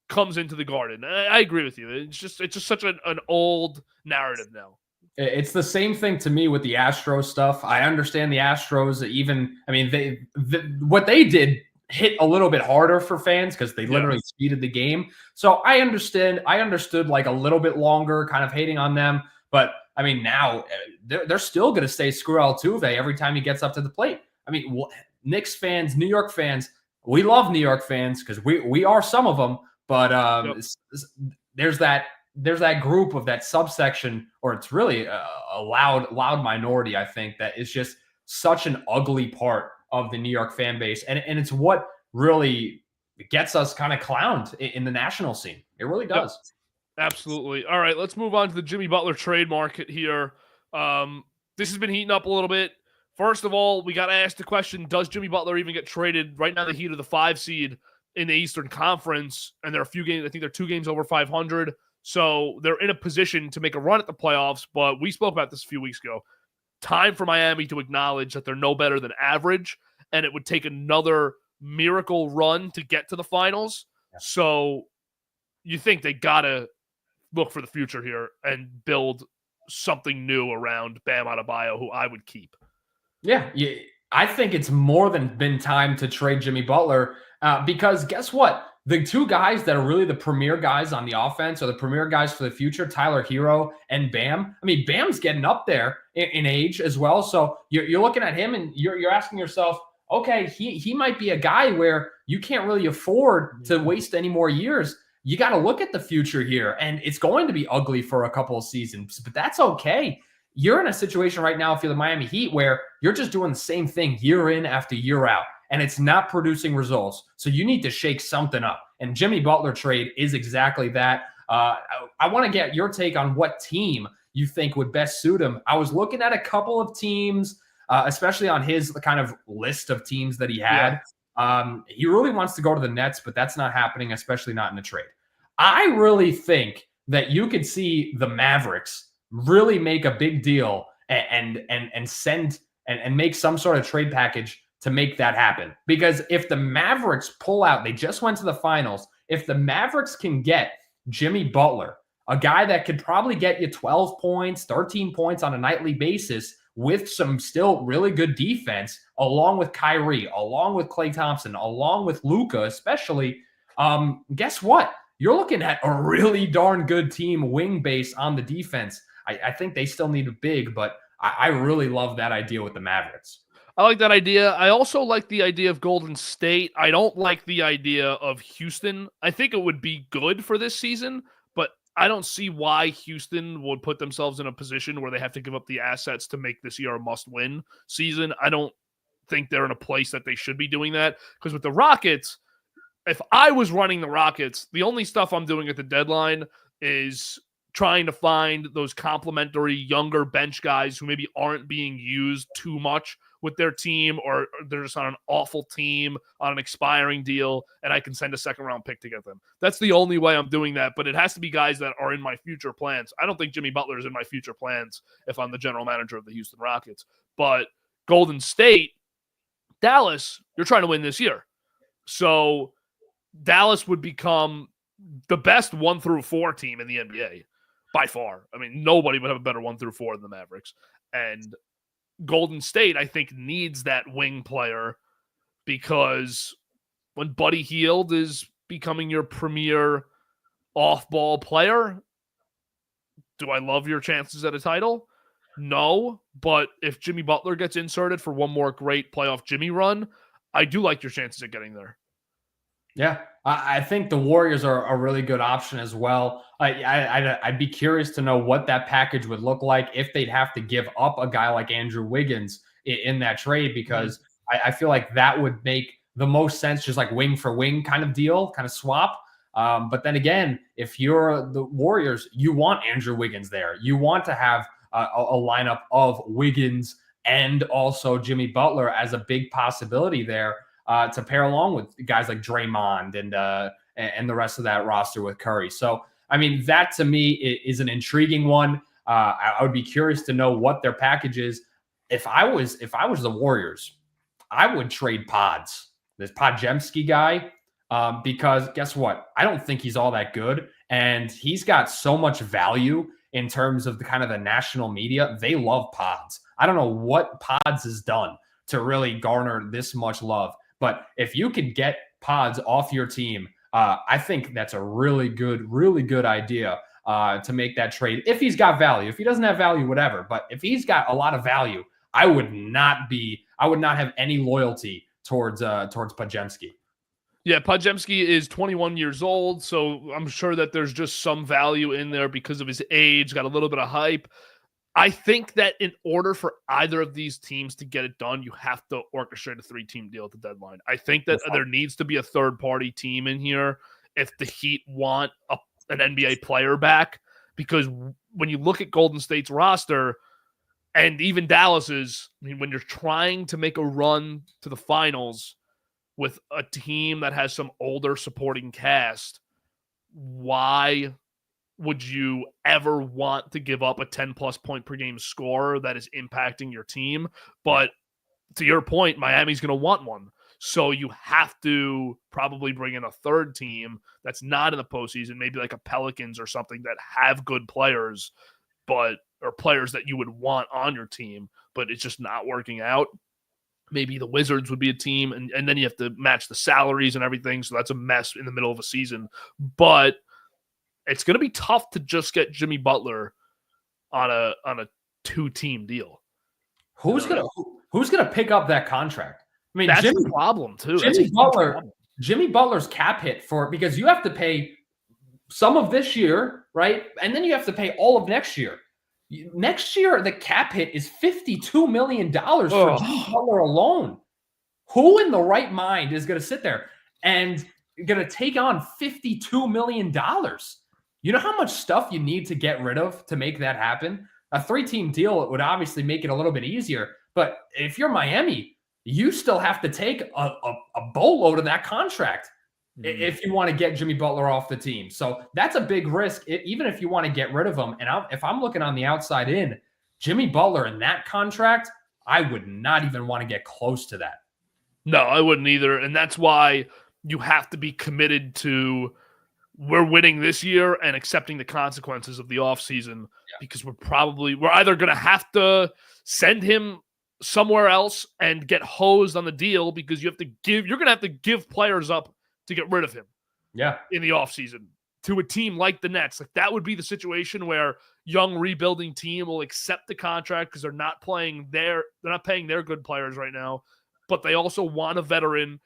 comes into the Garden. I agree with you. It's just such an old narrative now. It's the same thing to me with the Astros stuff. I understand the Astros what they did hit a little bit harder for fans because they literally speeded the game. So I understood like a little bit longer kind of hating on them. But I mean, now they're still going to say screw Altuve every time he gets up to the plate. I mean, Knicks fans, New York fans, we love New York fans because we are some of them. But there's that group of that subsection, or it's really a loud minority, I think, that is just such an ugly part of the New York fan base. And it's what really gets us kind of clowned in the national scene. It really does. Yep. Absolutely. All right, let's move on to the Jimmy Butler trade market here. This has been heating up a little bit. First of all, we got to ask the question, does Jimmy Butler even get traded? Right now, the Heat are the 5 seed in the Eastern Conference, and there are a few games. I think they're 2 games over 500. So they're in a position to make a run at the playoffs, but we spoke about this a few weeks ago. Time for Miami to acknowledge that they're no better than average, and it would take another miracle run to get to the finals. Yeah. So you think they gotta look for the future here and build something new around Bam Adebayo, who I would keep. Yeah, I think it's more than been time to trade Jimmy Butler because guess what? The two guys that are really the premier guys on the offense or the premier guys for the future, Tyler Hero and Bam. I mean, Bam's getting up there in age as well. So you're looking at him and you're asking yourself, okay, he might be a guy where you can't really afford to waste any more years. You got to look at the future here, and it's going to be ugly for a couple of seasons, but that's okay. You're in a situation right now, if you're the Miami Heat, where you're just doing the same thing year in after year out, and it's not producing results. So you need to shake something up. And Jimmy Butler trade is exactly that. I want to get your take on what team you think would best suit him. I was looking at a couple of teams, especially on his kind of list of teams that he had. He really wants to go to the Nets, but that's not happening, especially not in a trade. I really think that you could see the Mavericks really make a big deal and send and make some sort of trade package to make that happen. Because if the Mavericks pull out, they just went to the finals. If the Mavericks can get Jimmy Butler, a guy that could probably get you 12 points, 13 points on a nightly basis with some still really good defense, along with Kyrie, along with Klay Thompson, along with Luka, especially, guess what? You're looking at a really darn good team wing base on the defense. I think they still need a big, but I really love that idea with the Mavericks. I like that idea. I also like the idea of Golden State. I don't like the idea of Houston. I think it would be good for this season, but I don't see why Houston would put themselves in a position where they have to give up the assets to make this year a must-win season. I don't think they're in a place that they should be doing that, because with the Rockets, if I was running the Rockets, the only stuff I'm doing at the deadline is trying to find those complementary younger bench guys who maybe aren't being used too much with their team, or they're just on an awful team on an expiring deal, and I can send a second-round pick to get them. That's the only way I'm doing that, but it has to be guys that are in my future plans. I don't think Jimmy Butler is in my future plans if I'm the general manager of the Houston Rockets. But Golden State, Dallas, you're trying to win this year. So Dallas would become the best 1-4 team in the NBA by far. I mean, nobody would have a better 1-4 than the Mavericks. And Golden State, I think, needs that wing player, because when Buddy Hield is becoming your premier off-ball player, do I love your chances at a title? No, but if Jimmy Butler gets inserted for one more great playoff Jimmy run, I do like your chances at getting there. Yeah, I think the Warriors are a really good option as well. I'd be curious to know what that package would look like if they'd have to give up a guy like Andrew Wiggins in that trade, because I feel like that would make the most sense, just like wing for wing kind of deal, kind of swap. But then again, if you're the Warriors, you want Andrew Wiggins there. You want to have a lineup of Wiggins and also Jimmy Butler as a big possibility there. To pair along with guys like Draymond and the rest of that roster with Curry. So, I mean, that to me is an intriguing one. I would be curious to know what their package is. If I was the Warriors, I would trade Pods, this Podziemski guy, because guess what? I don't think he's all that good, and he's got so much value in terms of the kind of the national media. They love Pods. I don't know what Pods has done to really garner this much love. But if you could get Pods off your team, I think that's a really good idea to make that trade. If he's got value, if he doesn't have value, whatever. But if he's got a lot of value, I would not have any loyalty towards Podziemski. Yeah, Podziemski is 21 years old, so I'm sure that there's just some value in there because of his age, got a little bit of hype. I think that in order for either of these teams to get it done, you have to orchestrate a 3-team deal at the deadline. I think that there needs to be a third-party team in here if the Heat want an NBA player back, because when you look at Golden State's roster and even Dallas's, I mean, when you're trying to make a run to the finals with a team that has some older supporting cast, why would you ever want to give up a 10-plus point per game scorer that is impacting your team? But to your point, Miami's going to want one. So you have to probably bring in a third team that's not in the postseason, maybe like a Pelicans or something that have good players, or players that you would want on your team, but it's just not working out. Maybe the Wizards would be a team, and then you have to match the salaries and everything. So that's a mess in the middle of a season. But it's going to be tough to just get Jimmy Butler on a 2-team deal. Who's gonna pick up that contract? I mean, that's the problem too. Jimmy Butler's cap hit because you have to pay some of this year, right? And then you have to pay all of next year. Next year, the cap hit is $52 million for Jimmy Butler alone. Who in the right mind is going to sit there and going to take on $52 million? You know how much stuff you need to get rid of to make that happen? A 3-team deal, it would obviously make it a little bit easier. But if you're Miami, you still have to take a boatload of that contract if you want to get Jimmy Butler off the team. So that's a big risk, even if you want to get rid of him. And if I'm looking on the outside in, Jimmy Butler in that contract, I would not even want to get close to that. No, I wouldn't either. And that's why you have to be committed to we're winning this year and accepting the consequences of the offseason because we're either going to have to send him somewhere else and get hosed on the deal because you're going to have to give players up to get rid of him in the offseason to a team like the Nets. Like that would be the situation where young rebuilding team will accept the contract because they're not paying their good players right now, but they also want a veteran.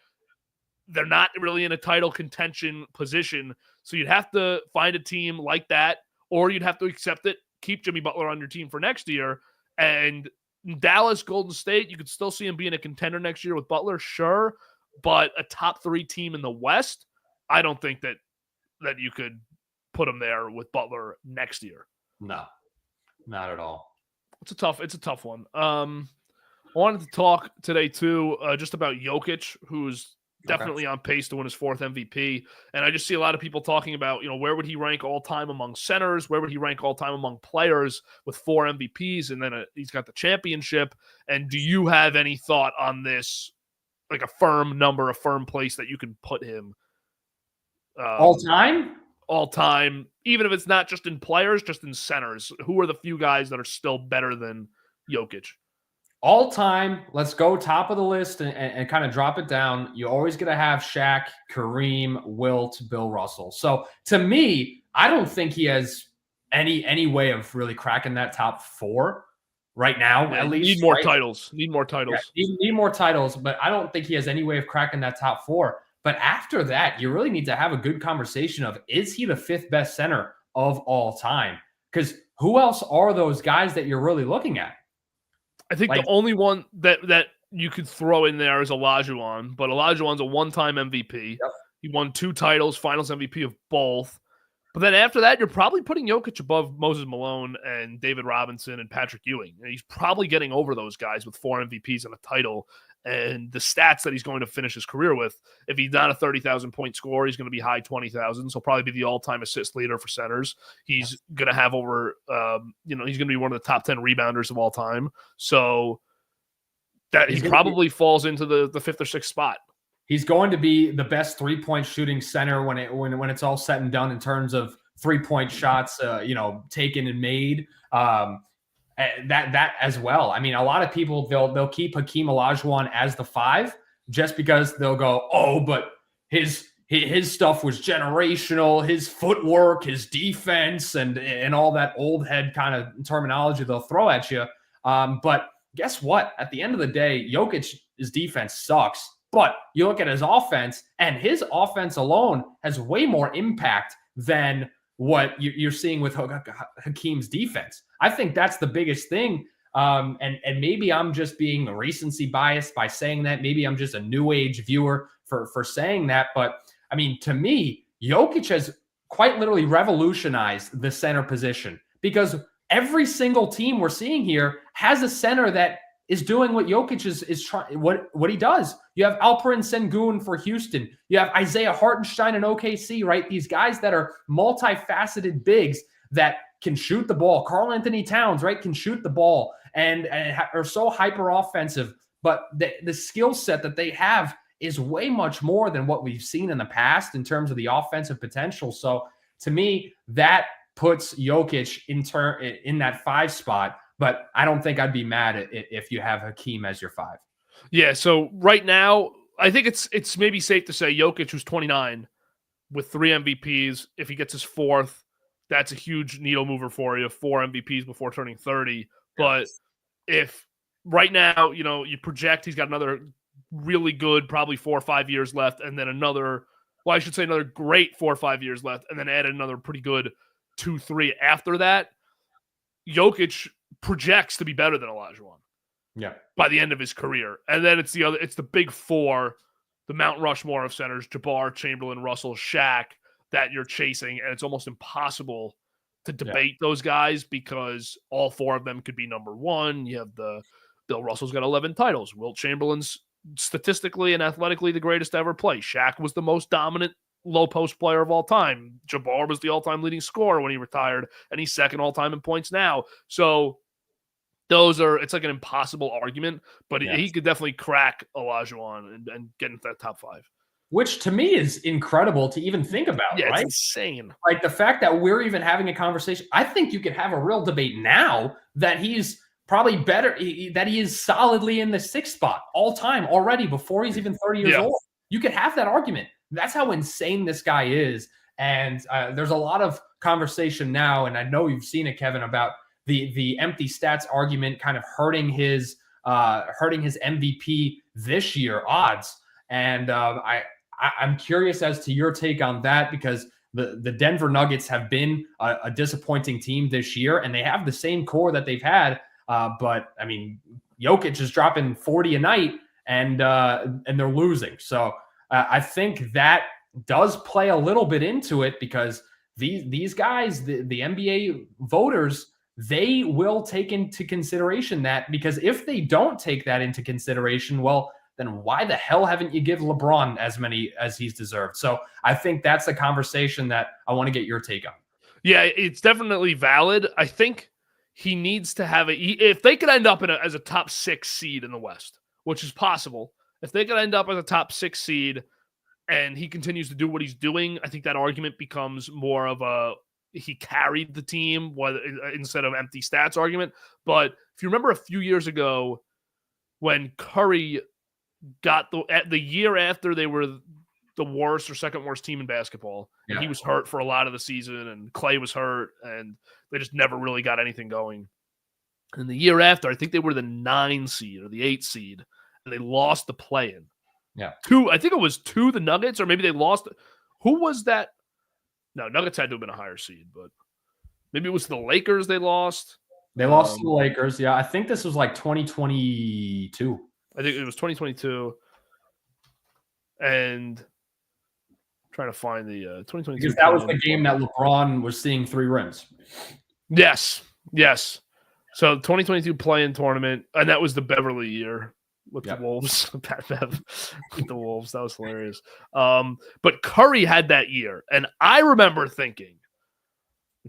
They're not really in a title contention position. So you'd have to find a team like that, or you'd have to accept it, keep Jimmy Butler on your team for next year. And Dallas, Golden State, you could still see him being a contender next year with Butler, sure. But a top 3 team in the West, I don't think that you could put him there with Butler next year. No, not at all. It's a tough one. I wanted to talk today too, just about Jokic, who's definitely on pace to win his 4th MVP. And I just see a lot of people talking about, where would he rank all time among centers? Where would he rank all time among players with 4 MVPs? And then he's got the championship. And do you have any thought on this? Like a firm number, a firm place that you can put him all time, even if it's not just in players, just in centers. Who are the few guys that are still better than Jokic? All time, let's go top of the list and kind of drop it down. You're always going to have Shaq, Kareem, Wilt, Bill Russell. So to me, I don't think he has any way of really cracking that top 4. Right now, at least. Need more titles. Need more titles. Yeah, need more titles, but I don't think he has any way of cracking that top 4. But after that, you really need to have a good conversation of, is he the 5th best center of all time? Because who else are those guys that you're really looking at? I think the only one that you could throw in there is Olajuwon, but Olajuwon's a 1-time MVP. Yep. He won 2 titles, finals MVP of both. But then after that, you're probably putting Jokic above Moses Malone and David Robinson and Patrick Ewing. And he's probably getting over those guys with 4 MVPs and a title. And the stats that he's going to finish his career with, if he's not a 30,000-point scorer, he's going to be high 20,000. So probably be the all-time assist leader for centers. He's going to have over, he's going to be one of the top 10 rebounders of all time. So that he probably falls into the 5th or 6th spot. He's going to be the best 3-point shooting center when it's all said and done in terms of 3-point shots, taken and made. That as well. I mean, a lot of people they'll keep Hakeem Olajuwon as the 5 just because they'll go, oh, but his stuff was generational, his footwork, his defense, and all that old head kind of terminology they'll throw at you. But guess what? At the end of the day, Jokic's defense sucks. But you look at his offense, and his offense alone has way more impact than what you're seeing with Hakeem's defense. I think that's the biggest thing. And maybe I'm just being recency biased by saying that. Maybe I'm just a new age viewer for saying that. But I mean, to me, Jokic has quite literally revolutionized the center position because every single team we're seeing here has a center that is doing what Jokic is trying, what he does. You have Alperen Sengun for Houston. You have Isaiah Hartenstein in OKC, right? These guys that are multifaceted bigs that can shoot the ball. Karl Anthony Towns, right, can shoot the ball and are so hyper offensive. But the skill set that they have is way much more than what we've seen in the past in terms of the offensive potential. So to me, that puts Jokic in that 5 spot, but I don't think I'd be mad if you have Hakeem as your 5. Yeah, so right now, I think it's maybe safe to say Jokic, who's 29, with 3 MVPs. If he gets his 4th, that's a huge needle mover for you. 4 MVPs before turning 30. But if right now, you project he's got another really good, probably 4 or 5 years left, and then another great 4 or 5 years left, and then add another pretty good 2, 3 after that, Jokic projects to be better than Olajuwon. Yeah. By the end of his career. And then it's the big 4, the Mount Rushmore of centers, Jabbar, Chamberlain, Russell, Shaq, that you're chasing. And it's almost impossible to debate those guys because all 4 of them could be number 1. You have Bill Russell's got 11 titles. Wilt Chamberlain's statistically and athletically the greatest to ever play. Shaq was the most dominant low post player of all time. Jabbar was the all-time leading scorer when he retired, and he's second all-time in points now. So it's like an impossible argument, but he could definitely crack Olajuwon and get into that top 5. Which to me is incredible to even think about, yeah, right? It's insane. Like the fact that we're even having a conversation. I think you could have a real debate now that he's probably better, that he is solidly in the 6th spot all time already before he's even 30 years old. You could have that argument. That's how insane this guy is. And there's a lot of conversation now, and I know you've seen it, Kevin, about the empty stats argument kind of hurting his MVP this year odds. And I'm curious as to your take on that, because the Denver Nuggets have been a disappointing team this year, and they have the same core that they've had. But I mean, Jokic is dropping 40 a night, and they're losing. So I think that does play a little bit into it, because these guys, the NBA voters, they will take into consideration that, because if they don't take that into consideration, well, then why the hell haven't you give LeBron as many as he's deserved? So I think that's a conversation that I want to get your take on. Yeah, it's definitely valid. I think he needs to have if they could end up as a top 6 seed in the West, which is possible. If they could end up as a top 6 seed and he continues to do what he's doing, I think that argument becomes more of he carried the team instead of empty stats argument. But if you remember a few years ago when Curry got the year after they were the worst or second worst team in basketball, and he was hurt for a lot of the season, and Clay was hurt, and they just never really got anything going. And the year after, I think they were the 9 seed or the 8 seed, and they lost the play-in. Yeah. I think it was to the Nuggets, or maybe they lost. Who was that? No, Nuggets had to have been a higher seed, but maybe it was the Lakers they lost. They lost to the Lakers. Yeah, I think this was like 2022. I think it was 2022. And I'm trying to find the 2022. Because that was the game that LeBron was seeing 3 rims. Yes. So 2022 play-in tournament, and that was the Beverly year with the Wolves. Pat Bev with the Wolves. That was hilarious. But Curry had that year, and I remember thinking,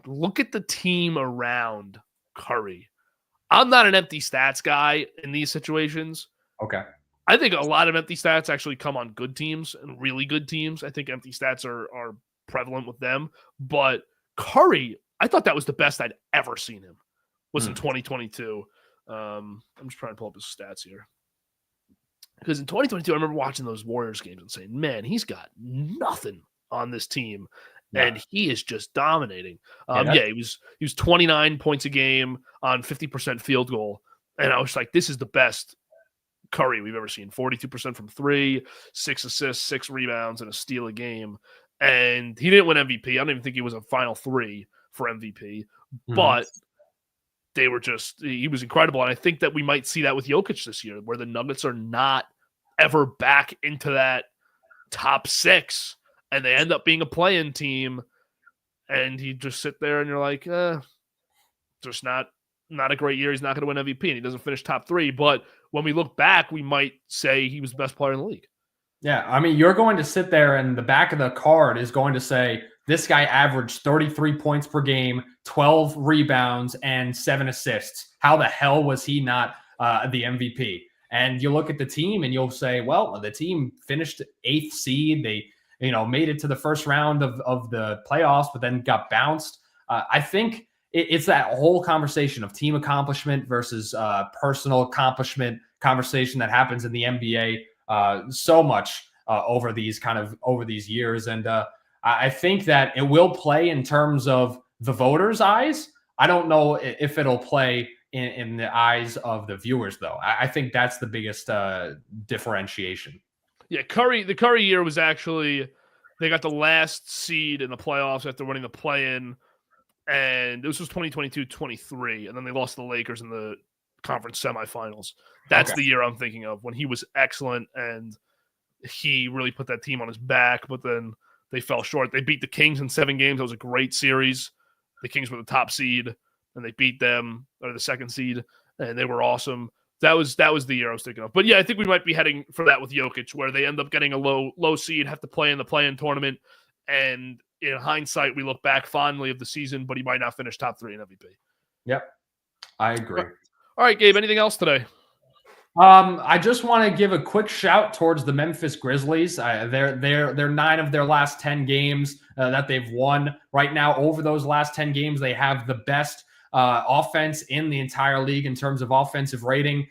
look at the team around Curry. I'm not an empty stats guy in these situations. Okay. I think a lot of empty stats actually come on good teams and really good teams. I think empty stats are prevalent with them. But Curry, I thought that was the best I'd ever seen him, was in 2022. I'm just trying to pull up his stats here. Because in 2022, I remember watching those Warriors games and saying, man, he's got nothing on this team. Yeah. And he is just dominating. He was 29 points a game on 50% field goal. And I was like, this is the best Curry we've ever seen. 42% from 3, 6 assists, 6 rebounds, and a steal a game. And he didn't win MVP. I don't even think he was a final 3 for MVP. But he was incredible. And I think that we might see that with Jokic this year, where the Nuggets are not ever back into that top 6. And they end up being a play-in team, and he just sit there, and you're like, just not a great year. He's not going to win MVP, and he doesn't finish top 3. But when we look back, we might say he was the best player in the league. Yeah, I mean, you're going to sit there, and the back of the card is going to say, this guy averaged 33 points per game, 12 rebounds, and 7 assists. How the hell was he not the MVP? And you look at the team and you'll say, well, the team finished 8th seed. They, made it to the first round of the playoffs, but then got bounced. I think it's that whole conversation of team accomplishment versus personal accomplishment conversation that happens in the NBA so much over these years. And I think that it will play in terms of the voters' eyes. I don't know if it'll play in the eyes of the viewers, though. I think that's the biggest differentiation. Yeah, the Curry year was actually, they got the last seed in the playoffs after winning the play-in, and this was 2022-23, and then they lost to the Lakers in the conference semifinals. That's the year I'm thinking of, when he was excellent, and he really put that team on his back, but then they fell short. They beat the Kings in 7 games. That was a great series. The Kings were the top seed, and they beat them, or the second seed, and they were awesome. That was the year I was thinking of. But yeah, I think we might be heading for that with Jokic, where they end up getting a low seed, have to play in the play-in tournament, and in hindsight, we look back fondly of the season, but he might not finish top 3 in MVP. Yep, I agree. All right, Gabe, anything else today? I just want to give a quick shout towards the Memphis Grizzlies. They're 9 of their last 10 games that they've won. Right now, over those last 10 games, they have the best offense in the entire league in terms of offensive rating.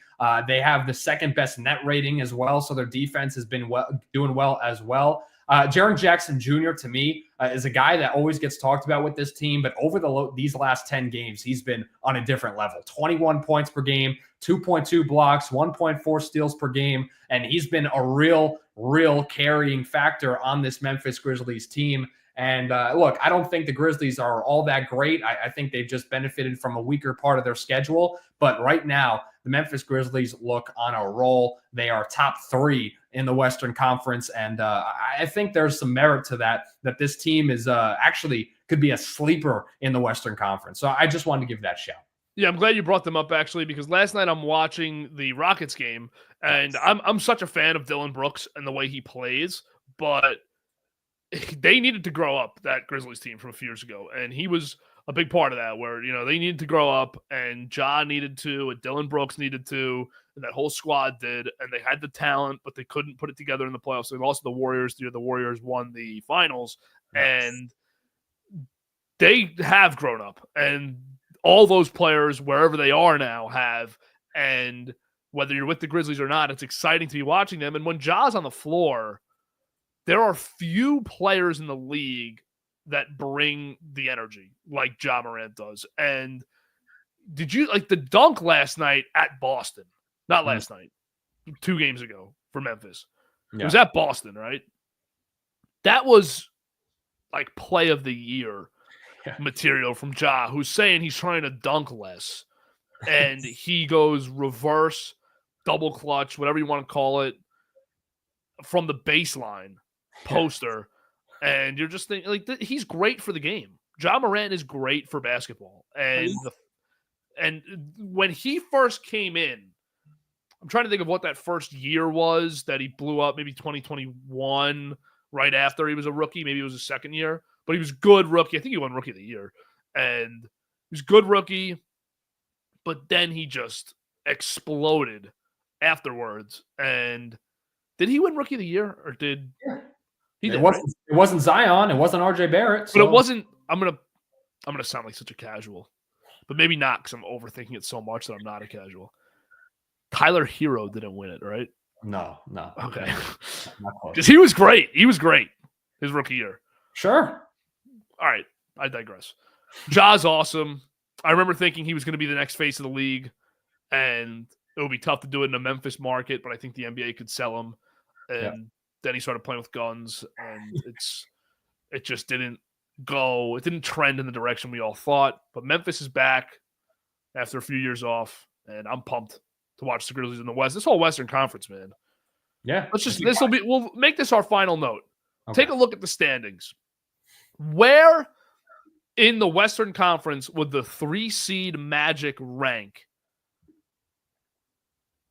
They have the second best net rating as well, so their defense has been doing well as well. Jaren Jackson Jr., to me, is a guy that always gets talked about with this team, but over these last 10 games, he's been on a different level. 21 points per game, 2.2 blocks, 1.4 steals per game, and he's been a real carrying factor on this Memphis Grizzlies team. And look, I don't think the Grizzlies are all that great. I think they've just benefited from a weaker part of their schedule. But right now, the Memphis Grizzlies look on a roll. They are top 3 in the Western Conference. And I think there's some merit to that this team is actually could be a sleeper in the Western Conference. So I just wanted to give that shout. Yeah, I'm glad you brought them up, actually, because last night I'm watching the Rockets game, and I'm such a fan of Dylan Brooks and the way he plays, but they needed to grow up, that Grizzlies team from a few years ago, and he was a big part of that, where, they needed to grow up, and Ja needed to, and Dylan Brooks needed to, and that whole squad did, and they had the talent, but they couldn't put it together in the playoffs. They lost to the Warriors. The Warriors won the finals, and they have grown up, and all those players, wherever they are now, have, and whether you're with the Grizzlies or not, it's exciting to be watching them. And when Ja's on the floor, there are few players in the league that bring the energy like Ja Morant does. And did you like the dunk last night at Boston? Not last night, 2 games ago for Memphis. Yeah. It was at Boston, right? That was like play of the year material from Ja, who's saying he's trying to dunk less. And he goes reverse, double clutch, whatever you want to call it, from the baseline poster. And you're just thinking, like, he's great for the game. Ja Morant is great for basketball. And and when he first came in, I'm trying to think of what that first year was that he blew up, maybe 2021, right after he was a rookie. Maybe it was his second year. But he was good rookie. I think he won Rookie of the Year. And he was good rookie. But then he just exploded afterwards. And did he win Rookie of the Year? Or did he? Did, it wasn't Zion. It wasn't RJ Barrett. So. But it wasn't. I'm gonna sound like such a casual. But maybe not, because I'm overthinking it so much that I'm not a casual. Tyler Hero didn't win it, right? No. Okay. Because he was great. He was great his rookie year. Sure. All right, I digress. Ja's awesome. I remember thinking he was going to be the next face of the league, and it would be tough to do it in a Memphis market, but I think the NBA could sell him. And then he started playing with guns, and it just didn't go. It didn't trend in the direction we all thought. But Memphis is back after a few years off, and I'm pumped to watch the Grizzlies in the West. This whole Western Conference, man. Yeah. We'll make this our final note. Okay. Take a look at the standings. Where in the Western Conference would the 3 seed Magic rank?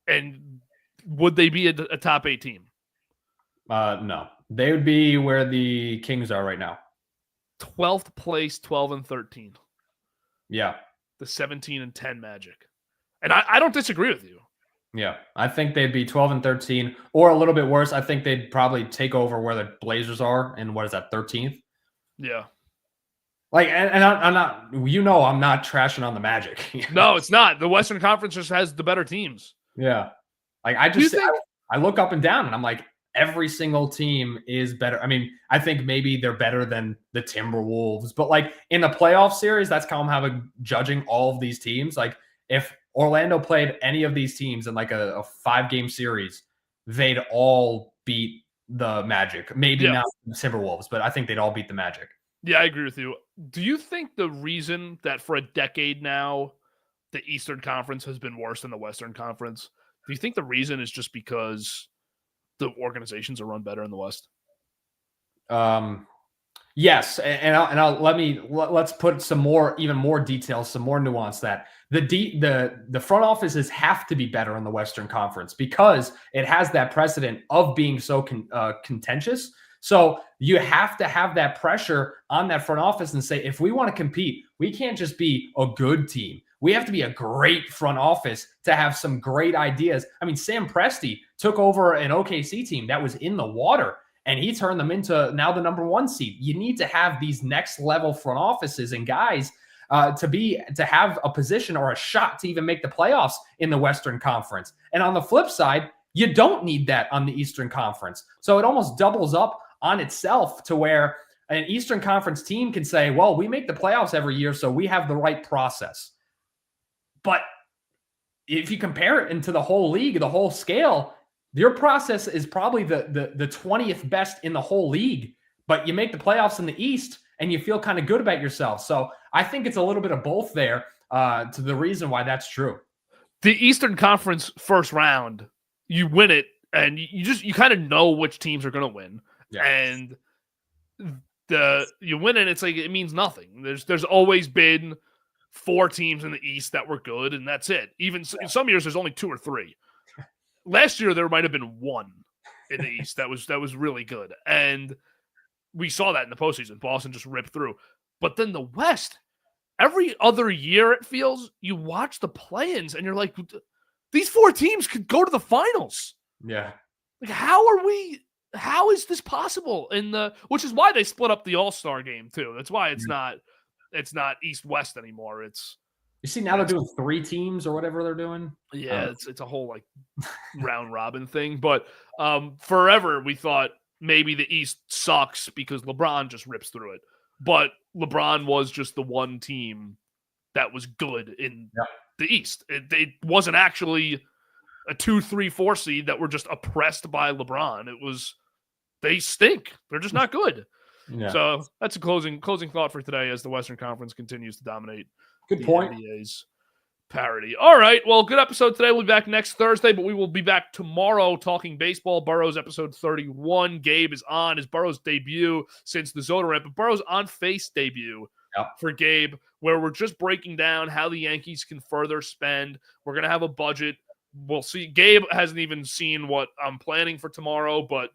And would they be a top 8 team? No. They would be where the Kings are right now. 12th place, 12 and 13. Yeah. The 17 and 10 Magic. And I don't disagree with you. Yeah, I think they'd be 12 and 13, or a little bit worse. I think they'd probably take over where the Blazers are, and what is that, 13th? Yeah. Like, and I'm not, I'm not trashing on the Magic. No, it's not. The Western Conference just has the better teams. Yeah, like Do you think? I look up and down, and I'm like, every single team is better. I mean, I think maybe they're better than the Timberwolves, but like in the playoff series, that's how I'm having judging all of these teams. Like, if Orlando played any of these teams in like a 5-game series, they'd all beat the Magic. Maybe Yeah. not the Timberwolves, but I think they'd all beat the Magic. Yeah, I agree with you. Do you think the reason that for a decade now the Eastern Conference has been worse than the Western Conference, do you think the reason is just because the organizations are run better in the West? Yes, let's put some more, even more details, some more nuance. That the front offices have to be better in the Western Conference because it has that precedent of being so contentious. So you have to have that pressure on that front office and say, if we want to compete, we can't just be a good team. We have to be a great front office to have some great ideas. I mean, Sam Presti took over an OKC team that was in the water, and he turned them into now the number 1 seed. You need to have these next level front offices and guys to have a position or a shot to even make the playoffs in the Western Conference. And on the flip side, you don't need that on the Eastern Conference. So it almost doubles up on itself to where an Eastern Conference team can say, well, we make the playoffs every year, so we have the right process. But if you compare it into the whole league, the whole scale, your process is probably the 20th best in the whole league, but you make the playoffs in the East and you feel kind of good about yourself. So I think it's a little bit of both there to the reason why that's true. The Eastern Conference first round, you win it, and you kind of know which teams are going to win, and you win it. It's like it means nothing. There's always been 4 teams in the East that were good, and that's it. Even in some years, there's only 2 or 3. Last year, there might have been 1 in the East that was really good, and we saw that in the postseason. Boston just ripped through. But then the West, every other year, it feels you watch the play-ins, and you're like, these 4 teams could go to the finals. Yeah. Like, how is this possible? Which is why they split up the All-Star game too. That's why it's not East-West anymore. You see, now they're doing 3 teams or whatever they're doing. Yeah, it's a whole like round robin thing. But forever we thought maybe the East sucks because LeBron just rips through it. But LeBron was just the one team that was good in the East. It wasn't actually a 2, 3, 4 seed that were just oppressed by LeBron. It was they stink. They're just not good. Yeah. So that's a closing thought for today as the Western Conference continues to dominate. Good point. NBA's parity. All right. Well, good episode today. We'll be back next Thursday, but we will be back tomorrow talking baseball. Burrows episode 31. Gabe is on his Burrows debut since the Zodarant, but Burrows on face debut for Gabe, where we're just breaking down how the Yankees can further spend. We're going to have a budget. We'll see. Gabe hasn't even seen what I'm planning for tomorrow, but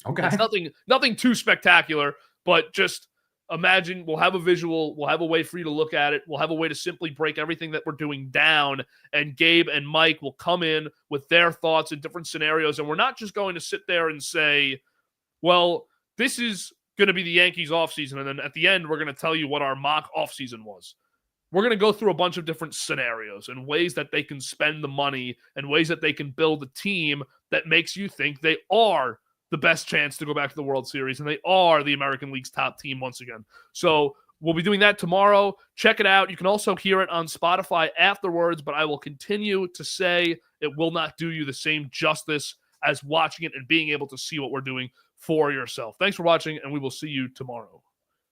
it's nothing too spectacular, but just imagine we'll have a visual, we'll have a way for you to look at it, we'll have a way to simply break everything that we're doing down, and Gabe and Mike will come in with their thoughts in different scenarios, and we're not just going to sit there and say, well, this is going to be the Yankees offseason, and then at the end we're going to tell you what our mock offseason was. We're going to go through a bunch of different scenarios and ways that they can spend the money and ways that they can build a team that makes you think they are the best chance to go back to the World Series, and they are the American League's top team once again. So we'll be doing that tomorrow. Check it out. You can also hear it on Spotify afterwards, but I will continue to say it will not do you the same justice as watching it and being able to see what we're doing for yourself. Thanks for watching, and we will see you tomorrow.